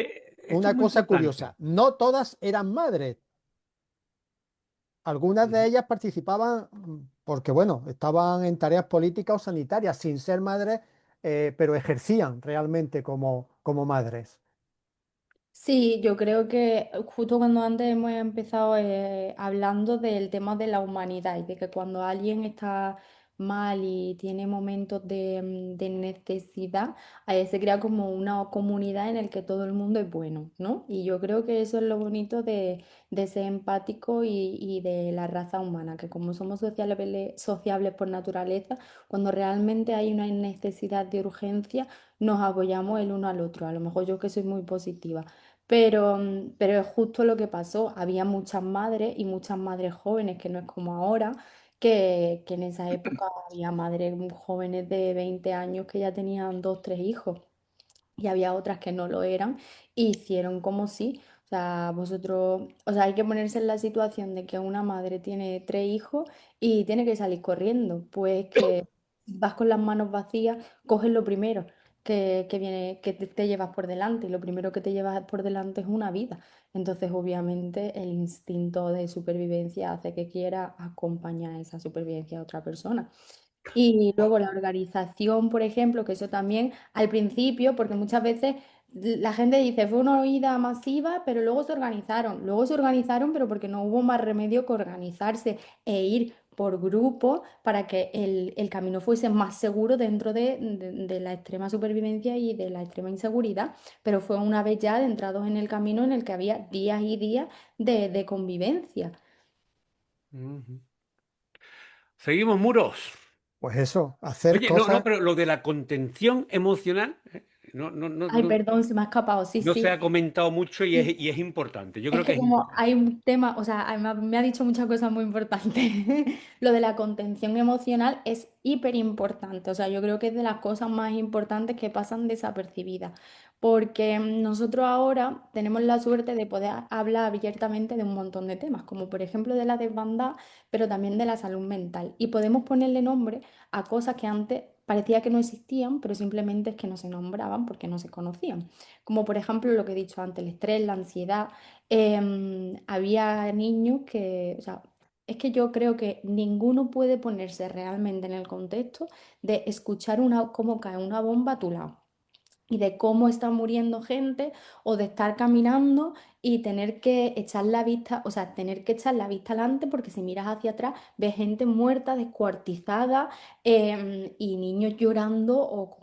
Esto es una muy cosa curiosa, importante. no todas eran madres. Algunas de Ujú. ellas participaban porque, bueno, estaban en tareas políticas o sanitarias sin ser madres, pero ejercían realmente como madres. Sí, yo creo que justo cuando antes hemos empezado hablando del tema de la humanidad y de que cuando alguien está mal y tiene momentos de necesidad, se crea como una comunidad en el que todo el mundo es bueno, ¿no? Y yo creo que eso es lo bonito de ser empático y de la raza humana, que como somos sociables por naturaleza, cuando realmente hay una necesidad de urgencia, nos apoyamos el uno al otro. A lo mejor yo que soy muy positiva. Pero es justo lo que pasó. Había muchas madres y muchas madres jóvenes, que no es como ahora, que en esa época había madres muy jóvenes de 20 años que ya tenían dos, tres hijos y había otras que no lo eran, y hicieron como si, o sea, vosotros, o sea, hay que ponerse en la situación de que una madre tiene tres hijos y tiene que salir corriendo, pues que vas con las manos vacías, coges lo primero que viene, que te llevas por delante, y lo primero que te llevas por delante es una vida. Entonces, obviamente, el instinto de supervivencia hace que quiera acompañar esa supervivencia a otra persona. Y luego la organización, por ejemplo, que eso también al principio, porque muchas veces la gente dice fue una huida masiva, pero luego se organizaron. Luego se organizaron, pero porque no hubo más remedio que organizarse e ir por grupo para que el camino fuese más seguro dentro de la extrema supervivencia y de la extrema inseguridad. Pero fue una vez ya adentrados en el camino en el que había días y días de convivencia. Ujú. Seguimos muros. Pues eso, hacer Oye, no, no, cosas. pero lo de la contención emocional, no, no, no, Ay, no, perdón, se me ha escapado. Sí, no se sí. ha comentado mucho Sí. y es importante. Yo Es creo que que es como importante. hay un tema, o sea, me ha dicho muchas cosas muy importantes. Lo de la contención emocional es hiper importante. O sea, yo creo que es de las cosas más importantes que pasan desapercibidas. Porque nosotros ahora tenemos la suerte de poder hablar abiertamente de un montón de temas, como por ejemplo de la desbandada, pero también de la salud mental. Y podemos ponerle nombre a cosas que antes parecía que no existían, pero simplemente es que no se nombraban porque no se conocían. Como por ejemplo lo que he dicho antes, el estrés, la ansiedad. Había niños que, o sea, es que yo creo que ninguno puede ponerse realmente en el contexto de escuchar cómo cae una bomba a tu lado y de cómo está muriendo gente, o de estar caminando y tener que echar la vista, o sea, tener que echar la vista adelante porque si miras hacia atrás ves gente muerta, descuartizada, y niños llorando o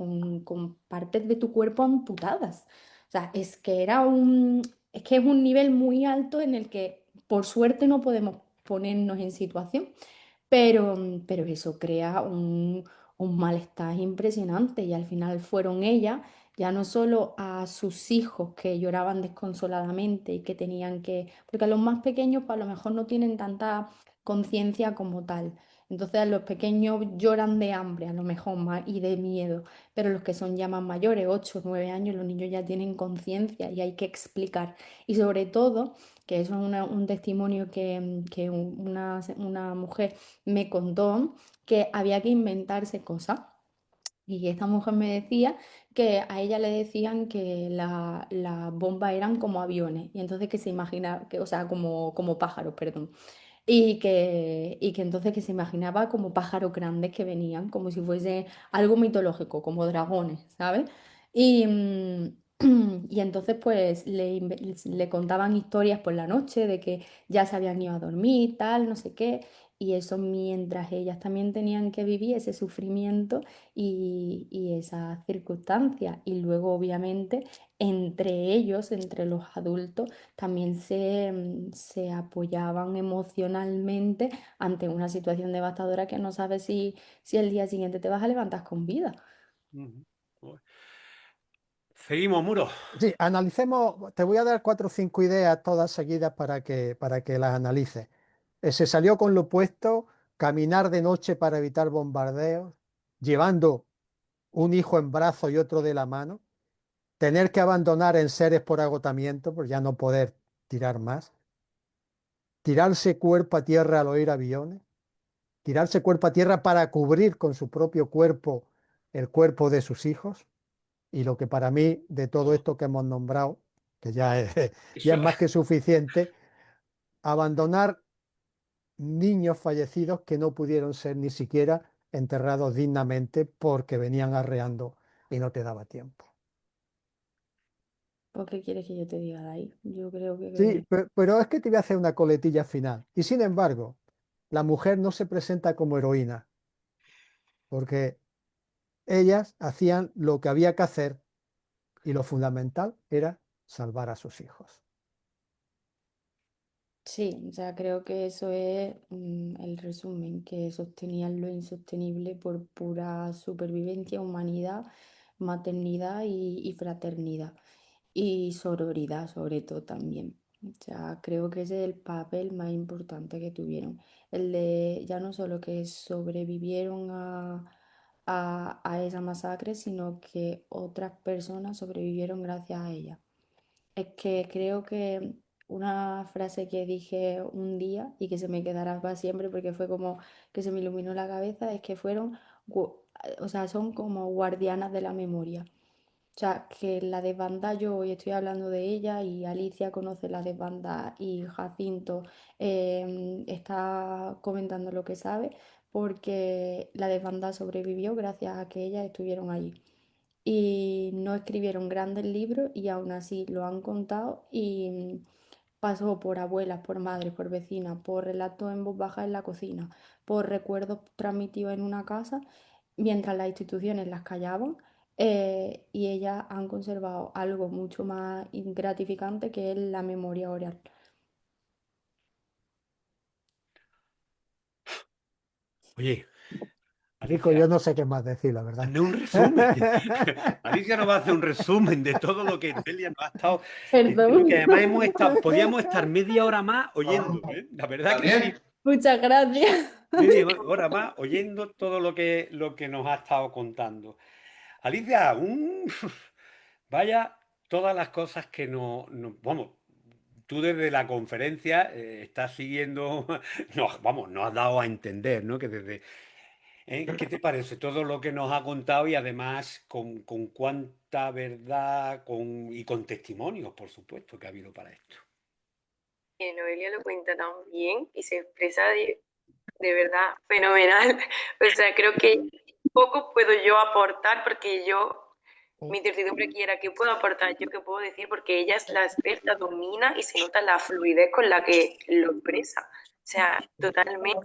con partes de tu cuerpo amputadas. O sea, es que es un nivel muy alto en el que por suerte no podemos ponernos en situación. pero eso crea un malestar impresionante y al final fueron ellas, ya no solo a sus hijos que lloraban desconsoladamente y que tenían que, porque a los más pequeños pues a lo mejor no tienen tanta conciencia como tal. Entonces los pequeños lloran de hambre a lo mejor más y de miedo, pero los que son ya más mayores, 8 o 9 años, los niños ya tienen conciencia y hay que explicar. Y sobre todo, que eso es un testimonio que una mujer me contó, que había que inventarse cosas. Y esta mujer me decía que a ella le decían que las bombas eran como aviones, y entonces que se imagina, que, o sea, como pájaros, perdón. Y que entonces que se imaginaba como pájaros grandes que venían, como si fuese algo mitológico, como dragones, ¿sabes? Y, y entonces pues le contaban historias por la noche de que ya se habían ido a dormir, tal, no sé qué. Y eso mientras ellas también tenían que vivir ese sufrimiento y esas circunstancias. Y luego, obviamente, entre ellos, entre los adultos, también se apoyaban emocionalmente ante una situación devastadora que no sabes si el día siguiente te vas a levantar con vida. Ujú. Bueno. Seguimos, Muro. Sí, analicemos, te voy a dar 4 o 5 ideas todas seguidas para que las analices. Se salió con lo opuesto, caminar de noche para evitar bombardeos, llevando un hijo en brazos y otro de la mano, tener que abandonar enseres por agotamiento, por ya no poder tirar más, tirarse cuerpo a tierra al oír aviones, tirarse cuerpo a tierra para cubrir con su propio cuerpo el cuerpo de sus hijos. Y lo que para mí, de todo esto que hemos nombrado, que ya es, ya Eso, es más que suficiente, abandonar niños fallecidos que no pudieron ser ni siquiera enterrados dignamente porque venían arreando y no te daba tiempo. ¿Por qué quieres que yo te diga de ahí? Yo creo Sí, que pero es que te voy a hacer una coletilla final. Y sin embargo, la mujer no se presenta como heroína, porque ellas hacían lo que había que hacer y lo fundamental era salvar a sus hijos. sí, o sea, creo que eso es el resumen, que sostenían lo insostenible por pura supervivencia, humanidad, maternidad y fraternidad. Y sororidad sobre todo también. O sea, creo que ese es el papel más importante que tuvieron. El de ya no solo que sobrevivieron a esa masacre, sino que otras personas sobrevivieron gracias a ella. Es que creo que una frase que dije un día y que se me quedará para siempre porque fue como que se me iluminó la cabeza es que o sea, son como guardianas de la memoria. O sea, que la desbandada, yo hoy estoy hablando de ella y Alicia conoce la desbandada y Jacinto está comentando lo que sabe porque la desbandada sobrevivió gracias a que ellas estuvieron allí. Y no escribieron grandes libros y aún así lo han contado y pasó por abuelas, por madres, por vecinas, por relatos en voz baja en la cocina, por recuerdos transmitidos en una casa, mientras las instituciones las callaban, y ellas han conservado algo mucho más gratificante que es la memoria oral. oye, Rico, Alicia, yo no sé qué más decir, la verdad. hazme un resumen. Alicia nos va a hacer un resumen de todo lo que Delia nos ha estado diciendo, que Perdón. además hemos estado, podíamos estar media hora más oyendo, ¿eh? La verdad que sí, También. Muchas gracias. media hora más oyendo todo lo que nos ha estado contando. Alicia, vaya todas las cosas que vamos, tú desde la conferencia estás siguiendo, vamos, nos has dado a entender, ¿no? Que desde, ¿qué te parece todo lo que nos ha contado y además con cuánta verdad y con testimonios, por supuesto, que ha habido para esto? Noelia lo cuenta tan bien y se expresa de verdad fenomenal. O sea, creo que poco puedo yo aportar porque mi incertidumbre aquí era qué puedo aportar yo, qué puedo decir, porque ella es la experta, domina y se nota la fluidez con la que lo expresa. O sea, totalmente.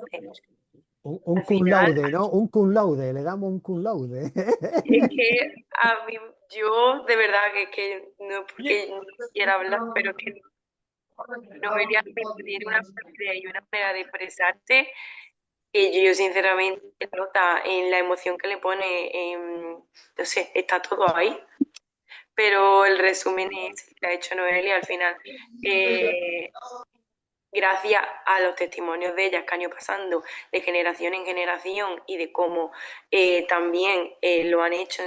Un Al cum final, laude, ¿no? Un cum laude, le damos un cum laude. es que a mí, yo de verdad que no es Oye, porque no quiera hablar, pero que Noelia tiene una fluidez y una manera de expresarte Y yo sinceramente se nota en la emoción que le pone, no sé, está todo ahí. Pero el resumen es que ha hecho Noelia al final. Eh, Gracias a los testimonios de ellas que han ido pasando de generación en generación y de cómo también lo han hecho,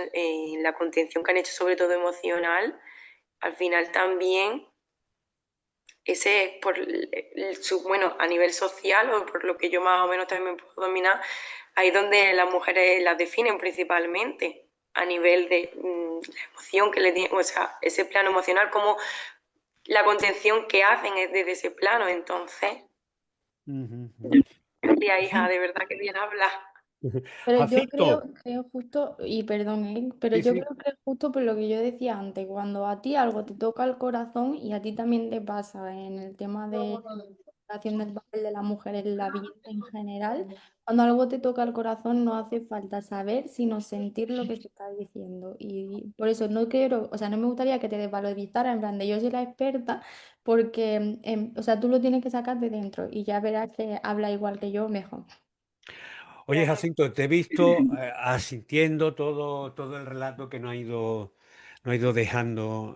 la contención que han hecho sobre todo emocional, al final también ese es por bueno, a nivel social o por lo que yo más o menos también me puedo dominar, ahí donde las mujeres las definen principalmente, a nivel de la emoción que le tienen, o sea, ese plano emocional, como la contención que hacen es desde ese plano, entonces, Ujú. tía hija, de verdad que bien habla. Pero yo Jacinto, creo justo, y perdón, pero sí, yo sí. creo que es justo por lo que yo decía antes, cuando a ti algo te toca el corazón y a ti también te pasa en el tema de la relación del papel de la mujer en la vida en general, cuando algo te toca el corazón no hace falta saber, sino sentir lo que se está diciendo. Y por eso no quiero, o sea, no me gustaría que te desvalorizara en plan de yo soy la experta, porque, o sea, tú lo tienes que sacar de dentro y ya verás que habla igual que yo, mejor. Oye, Jacinto, te he visto asintiendo todo el relato que no ha ido dejando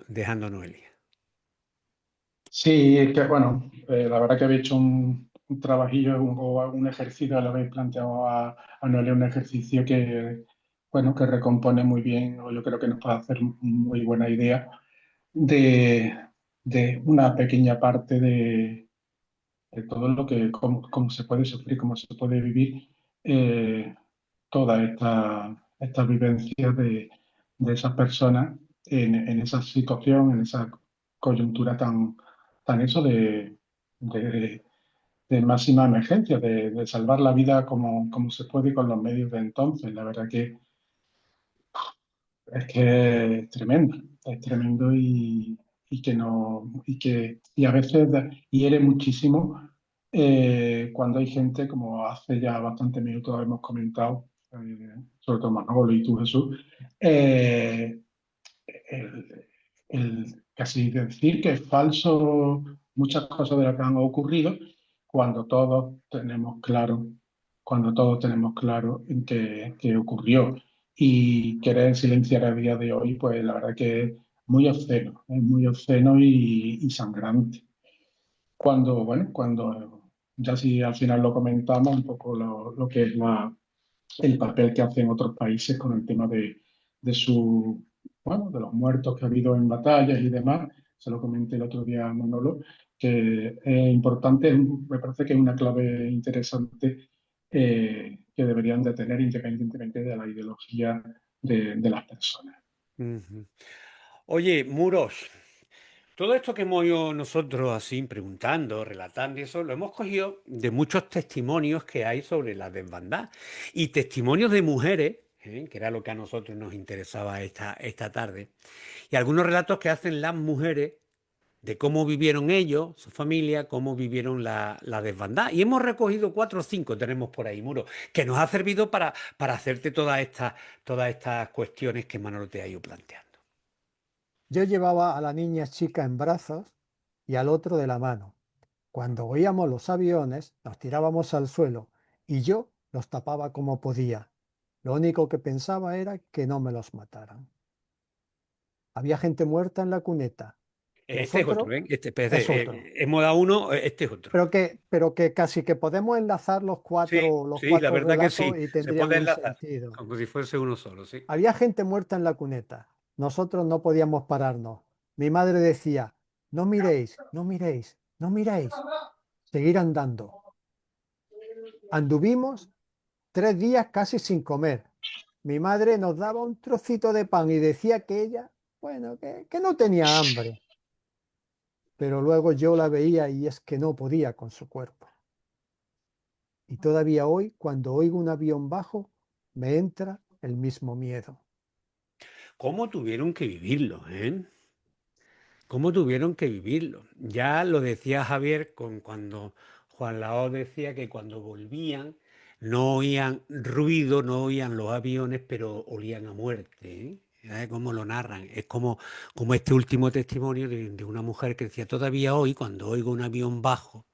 Noelia. Sí, es que bueno, la verdad que habéis hecho un trabajillo o un ejercicio, le habéis planteado a Noelia un ejercicio que, bueno, que recompone muy bien, o yo creo que nos puede hacer muy buena idea de, de una pequeña parte de todo lo que, cómo se puede sufrir, cómo se puede vivir eh, toda esta vivencia de esas personas en esa situación, en esa coyuntura tan eso de, de máxima emergencia, de salvar la vida como se puede con los medios de entonces. La verdad que es que es tremendo y que no, y a veces hiere muchísimo cuando hay gente, como hace ya bastantes minutos hemos comentado, sobre todo Manolo y tú, Jesús, eh, el, casi decir que es falso muchas cosas de las que han ocurrido cuando todos tenemos claro, cuando todos tenemos claro en qué ocurrió. Y querer silenciar a día de hoy, pues la verdad que es muy obsceno y sangrante. Cuando, bueno, cuando ya si al final lo comentamos, un poco lo que es el papel que hacen otros países con el tema de su, bueno, de los muertos que ha habido en batallas y demás. Se lo comenté el otro día a Manolo, que es importante, me parece que es una clave interesante que deberían de tener independientemente de la ideología de las personas. Ujú. Oye, Muros, todo esto que hemos ido nosotros así preguntando, relatando y eso, lo hemos cogido de muchos testimonios que hay sobre la desbandada y testimonios de mujeres, que era lo que a nosotros nos interesaba esta tarde, y algunos relatos que hacen las mujeres de cómo vivieron ellos, su familia, cómo vivieron la desbandada. Y hemos recogido 4 o 5, tenemos por ahí, Muro, que nos ha servido para hacerte todas estas cuestiones que Manolo te ha ido planteando. Yo llevaba a la niña chica en brazos y al otro de la mano. Cuando oíamos los aviones, nos tirábamos al suelo y yo los tapaba como podía. Lo único que pensaba era que no me los mataran. Había gente muerta en la cuneta. Los Este es otros otro, ¿eh? es otro. Hemos dado uno, este es otro. Pero que casi que podemos enlazar Sí, los sí, la cuatro verdad que relatos sí. y Se tendrían puede un enlazar, sentido. como si fuese uno solo, sí. Había gente muerta en la cuneta. Nosotros no podíamos pararnos. Mi madre decía, no miréis, no miréis, no miréis. Seguir andando. Anduvimos 3 días casi sin comer. Mi madre nos daba un trocito de pan y decía que ella, bueno, que no tenía hambre. Pero luego yo la veía y es que no podía con su cuerpo. Y todavía hoy, cuando oigo un avión bajo, me entra el mismo miedo. ¿Cómo tuvieron que vivirlo, eh? ¿Cómo tuvieron que vivirlo? Ya lo decía Javier cuando Juan Lao decía que cuando volvían no oían ruido, no oían los aviones, pero olían a muerte, ¿eh? ¿Sabes cómo lo narran? Es como este último testimonio de una mujer que decía, todavía hoy, cuando oigo un avión bajo,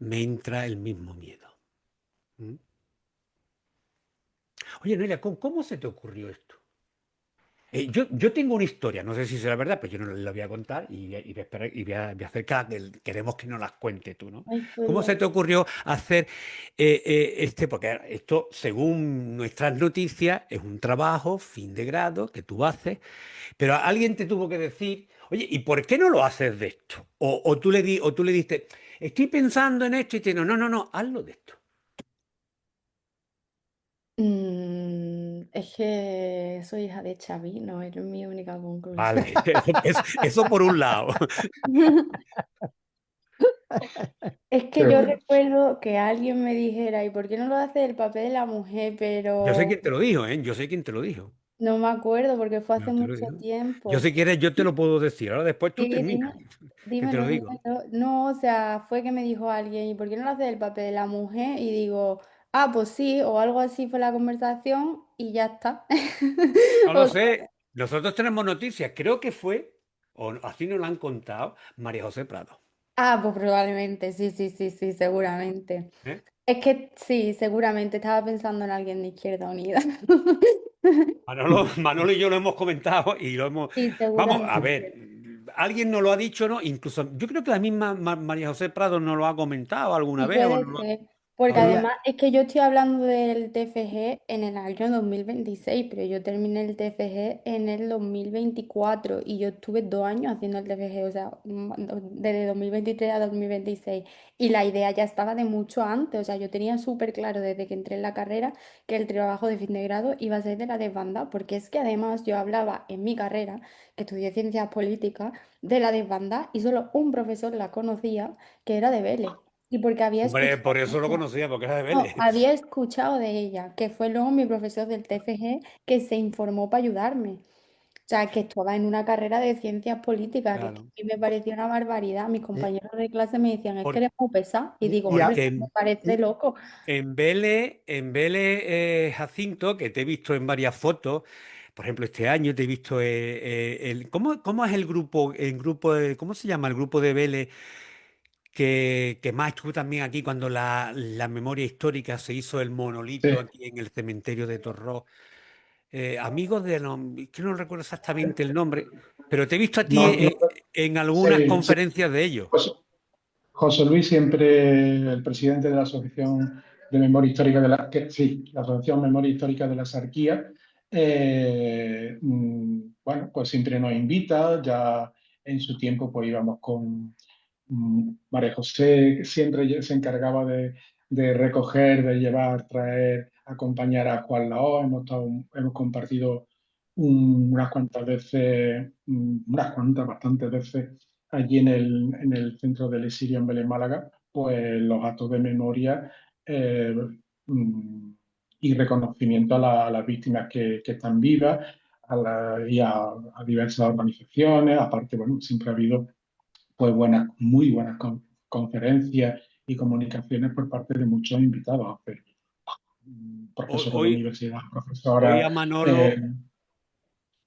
me entra el mismo miedo. ¿Mm? Oye, Noelia, ¿cómo se te ocurrió esto? Yo tengo una historia, no sé si será verdad, pero yo no la voy a contar y voy a esperar y voy a hacer queremos que nos las cuente tú, ¿no? Ay, ¿Cómo se perdón. te ocurrió hacer porque esto, según nuestras noticias, es un trabajo, fin de grado, que tú haces, pero alguien te tuvo que decir, oye, ¿y por qué no lo haces de esto? O tú le diste, estoy pensando en esto y te digo, no, no, no, hazlo de esto. Es que soy hija de Xavi, no es mi única Vale, conclusión. eso por un lado. Es que Pero yo bueno, recuerdo que alguien me dijera, ¿y por qué no lo hace el papel de la mujer? Yo sé Pero quién te lo dijo, ¿eh? Yo sé quién te lo dijo. no me acuerdo porque fue hace No te lo mucho digo. Yo tiempo. si quieres, yo te lo puedo decir. Ahora después tú Sí, terminas, que te dímelo, lo digo. dímelo. No, o sea, fue que me dijo alguien, ¿y por qué no lo hace el papel de la mujer? Y digo, ah, pues sí, o algo así fue la conversación y ya está. No lo O sea, sé. Nosotros tenemos noticias. Creo que fue, o así nos lo han contado, María José Prado. ah, pues probablemente, sí, sí, sí, sí, seguramente. ¿Eh? Es que sí, seguramente estaba pensando en alguien de Izquierda Unida. Manolo y yo lo hemos comentado y lo hemos... Sí, Vamos, a ver, seguramente. alguien nos lo ha dicho, ¿no? Incluso yo creo que la misma María José Prado nos lo ha comentado alguna Sí, vez o puede nos lo ser, porque habla. además es que yo estoy hablando del TFG en el año 2026, pero yo terminé el TFG en el 2024 y yo estuve 2 años haciendo el TFG, o sea, desde 2023 a 2026 y la idea ya estaba de mucho antes, o sea, yo tenía súper claro desde que entré en la carrera que el trabajo de fin de grado iba a ser de la desbandada, porque es que además yo hablaba en mi carrera, que estudié ciencias políticas, de la desbandada y solo un profesor la conocía, que era de Vélez. Y porque había Hombre, escuchado por de eso lo ella. conocía, porque era de No, Vélez. había escuchado de ella, que fue luego mi profesor del TFG que se informó para ayudarme. O sea, que estaba en una carrera de ciencias políticas, que es que a Claro. mí me pareció una barbaridad. Mis Y, compañeros de clase me decían, es que Por- eres muy pesado. Y digo, y hombre, a- porque me parece de y- loco. en Vélez, Jacinto, que te he visto en varias fotos, por ejemplo, este año te he visto ¿cómo es cómo se llama el grupo de Vélez que más estuvo también aquí cuando la memoria histórica se hizo el monolito sí, aquí en el cementerio de Torró? Amigos de es que no recuerdo exactamente el nombre, pero te he visto a ti no, no, en algunas sí, sí. conferencias de ellos. Pues José Luis, siempre el presidente de la Asociación de Memoria Histórica sí, la Asociación Memoria Histórica de la Sarquía, bueno, pues siempre nos invita, ya en su tiempo pues íbamos con María José, que siempre se encargaba de recoger, de llevar, traer, acompañar a Juan Laó, hemos compartido unas cuantas veces, bastantes veces allí en el centro del Exilio en Belén, Málaga, pues los actos de memoria eh, mm, y reconocimiento a las víctimas que están vivas y a diversas organizaciones. Aparte, bueno, siempre ha habido pues muy buenas conferencias y comunicaciones por parte de muchos invitados, Hoy, profesores de hoy, universidad, hoy profesoras. a Manolo.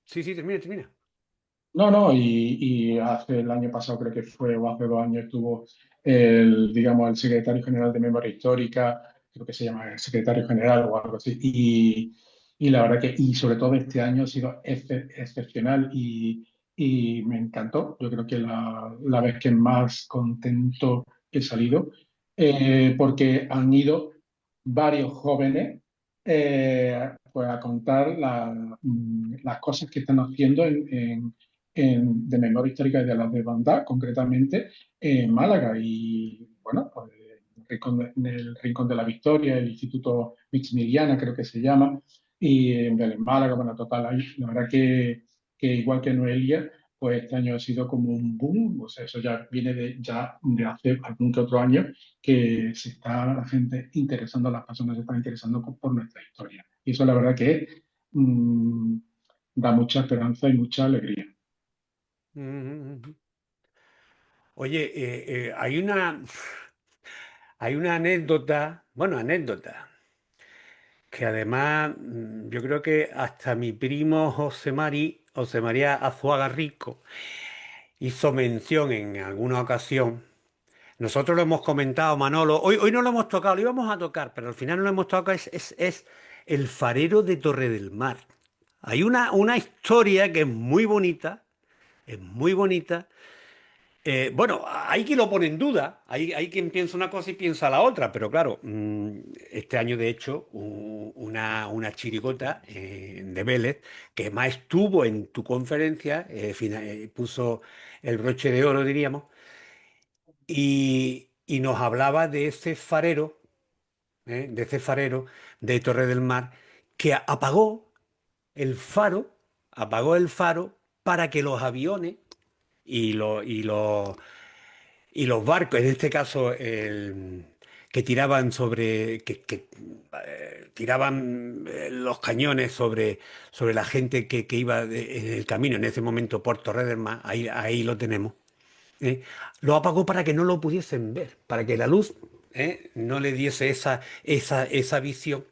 Sí, sí, termina, termina. No, no, y hace el año pasado creo que fue, o hace 2 años estuvo digamos, el secretario general de Memoria Histórica, creo que se llama el secretario general o algo así, y la verdad y sobre todo este año ha sido excepcional y me encantó. Yo creo que la vez que más contento he salido, porque han ido varios jóvenes pues a contar las cosas que están haciendo de memoria histórica y de las de Bandá, concretamente en Málaga. Y bueno, pues, en el Rincón de la Victoria, el Instituto Maximiliana, creo que se llama, y en Málaga, bueno, total, ahí, la verdad que igual que Noelia, pues este año ha sido como un boom, o sea, eso ya viene ya de hace algún que otro año, que se está la gente interesando, las personas se están interesando por nuestra historia. Y eso la verdad que mm, da mucha esperanza y mucha alegría. Ujú. Oye, hay una anécdota, bueno, anécdota, que además yo creo que hasta mi primo José María Azuaga Rico, hizo mención en alguna ocasión. Nosotros lo hemos comentado, Manolo. Hoy no lo hemos tocado, lo íbamos a tocar, pero al final no lo hemos tocado. Es el farero de Torre del Mar. Hay una historia que es muy bonita. Bueno, hay quien lo pone en duda, hay quien piensa una cosa y piensa la otra, pero claro, este año de hecho una chirigota de Vélez, que más estuvo en tu conferencia, puso el broche de oro, diríamos, y nos hablaba de ese farero de Torre del Mar, que apagó el faro para que los aviones y los barcos, en este caso que tiraban tiraban los cañones sobre la gente que iba en el camino en ese momento por Torre del Mar, ahí lo tenemos. ¿eh? Lo apagó para que no lo pudiesen ver, para que la luz no le diese esa visión.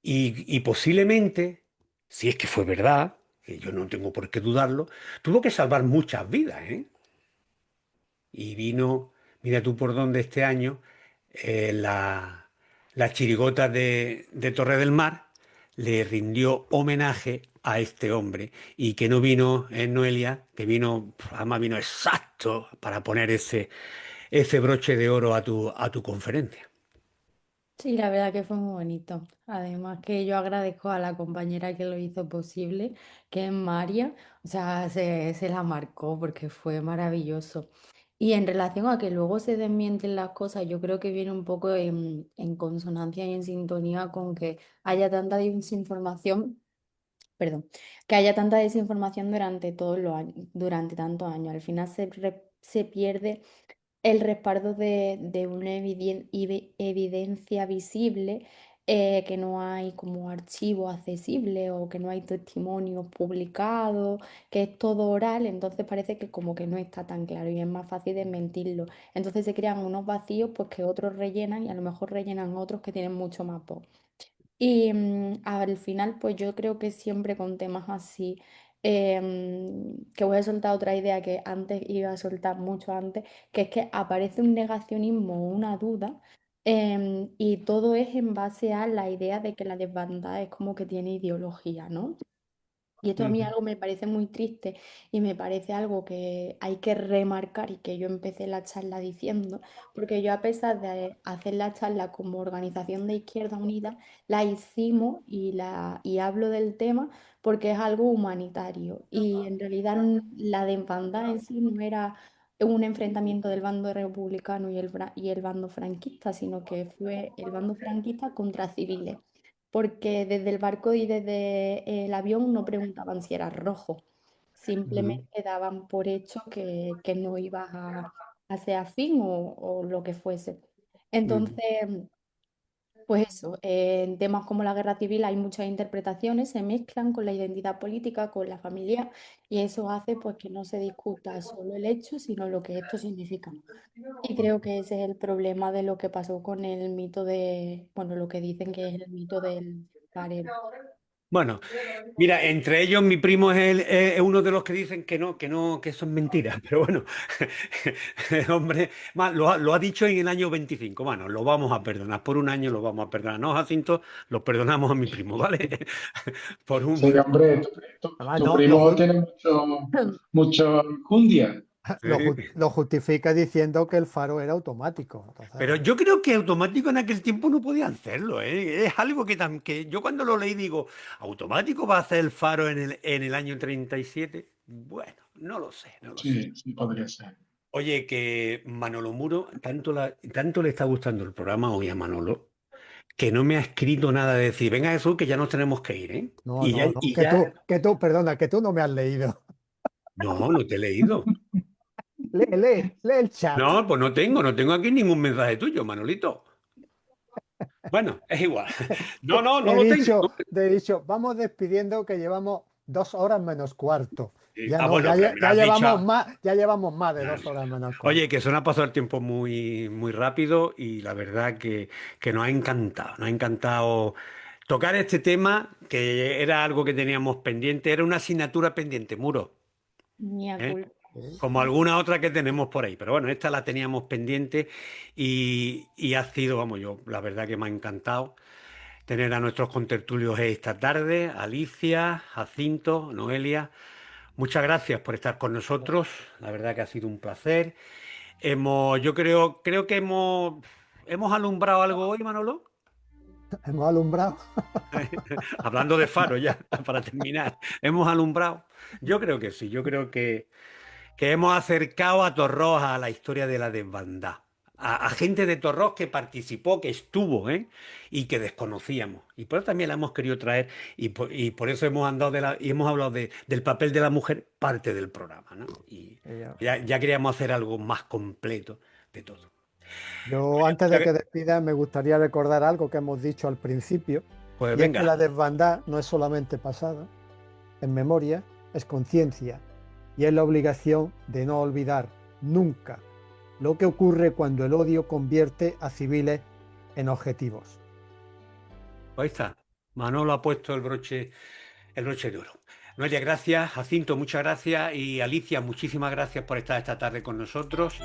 Y posiblemente, si es que fue verdad, que yo no tengo por qué dudarlo, tuvo que salvar muchas vidas, ¿eh? Y vino, mira tú por dónde este año, la chirigota de Torre del Mar le rindió homenaje a este hombre y que no vino en Noelia, que vino, además vino exacto para poner ese broche de oro a tu conferencia. Sí, la verdad que fue muy bonito. Además que yo agradezco a la compañera que lo hizo posible, que es María. O sea, se la marcó porque fue maravilloso. Y en relación a que luego se desmienten las cosas, yo creo que viene un poco en consonancia y en sintonía con que haya tanta desinformación, perdón, que haya tanta desinformación durante todos los años, durante tantos años. Al final se pierde el respaldo de una evidencia visible, que no hay como archivo accesible o que no hay testimonios publicados, que es todo oral, entonces parece que como que no está tan claro y es más fácil desmentirlo. Entonces se crean unos vacíos pues que otros rellenan y a lo mejor rellenan otros que tienen mucho más voz. Y al final, pues yo creo que siempre con temas así, que voy a soltar otra idea que antes iba a soltar mucho antes, que es que aparece un negacionismo o una duda, y todo es en base a la idea de que la desbandada es como que tiene ideología, ¿no? Y esto a mí Ujú, algo me parece muy triste y me parece algo que hay que remarcar y que yo empecé la charla diciendo, porque yo a pesar de hacer la charla como organización de Izquierda Unida, la hicimos y hablo del tema porque es algo humanitario y en realidad la desbandada en sí no era un enfrentamiento del bando republicano y el bando franquista, sino que fue el bando franquista contra civiles porque desde el barco y desde el avión no preguntaban si era rojo, ujú, simplemente daban por hecho que no ibas a ser afín o lo que fuese. ujú. Entonces, pues eso, en temas como la guerra civil hay muchas interpretaciones, se mezclan con la identidad política, con la familia, y eso hace pues que no se discuta solo el hecho, sino lo que esto significa. Y creo que ese es el problema de lo que pasó con el mito bueno, lo que dicen que es el mito del farero. Bueno, mira, entre ellos mi primo es uno de los que dicen que eso es mentira, pero bueno, el hombre lo ha dicho en el año 25. Bueno, lo vamos a perdonar, por un año lo vamos a perdonar. No, Jacinto, lo perdonamos a mi primo, ¿vale? Por un... Sí, hombre, Además, tu no, primo tiene mucho enjundia. lo justifica diciendo que el faro era automático. Entonces, Pero yo creo que automático en aquel tiempo no podían hacerlo, ¿eh? Es algo que yo cuando lo leí digo, ¿automático va a hacer el faro en el año 37? Bueno, no lo sé, no lo sé. Sí, sí, podría ser. Oye, que Manolo Muro, tanto le está gustando el programa hoy a Manolo, que no me ha escrito nada de decir, venga Jesús, que ya nos tenemos que ir, ¿eh? no, Y ya, no, no, y ya, perdona, que tú no me has leído. no te he leído. Lee el chat. No, pues no tengo aquí ningún mensaje tuyo, Manolito. Bueno, es igual. No, no, no He lo tengo. dicho, he dicho, vamos despidiendo que llevamos 2 horas menos cuarto. Ya no, Bueno, pero me lo has dicho. ya llevamos más de Vale. 2 horas menos Oye, cuarto. que se nos ha pasado el tiempo muy, muy rápido y la verdad que nos ha encantado tocar este tema, que era algo que teníamos pendiente, era una asignatura pendiente, Muro, Mía ¿eh? culpa. Sí. Como alguna otra que tenemos por ahí, pero bueno, esta la teníamos pendiente y ha sido, vamos, yo, la verdad que me ha encantado. tener a nuestros contertulios esta tarde, Alicia, Jacinto, Noelia. Muchas gracias por estar con nosotros. La verdad que ha sido un placer. Yo creo que hemos alumbrado algo hoy, Manolo. Hemos alumbrado. Hablando de faro ya, para terminar. Hemos alumbrado. Yo creo que sí, yo creo que hemos acercado a Torrós a la historia de la desbandad. A gente de Torrós que participó, que estuvo, ¿eh? Y que desconocíamos. Y por eso también la hemos querido traer y por eso hemos andado y hemos hablado del papel de la mujer, parte del programa, ¿no? Y ya queríamos hacer algo más completo de todo. Yo, antes de que despidas, me gustaría recordar algo que hemos dicho al principio, Pues y es que venga. la desbandad no es solamente pasado, es memoria, es conciencia, y es la obligación de no olvidar nunca lo que ocurre cuando el odio convierte a civiles en objetivos. Ahí está. Manolo ha puesto el broche de oro. Noelia, gracias. Jacinto, muchas gracias. Y Alicia, muchísimas gracias por estar esta tarde con nosotros.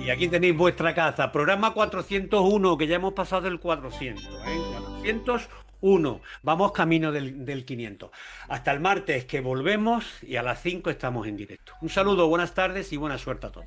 Y aquí tenéis vuestra casa. Programa 401, que ya hemos pasado del 400. 401. Vamos camino del 500. Hasta el martes, que volvemos, y a las 5 estamos en directo. Un saludo, buenas tardes y buena suerte a todos.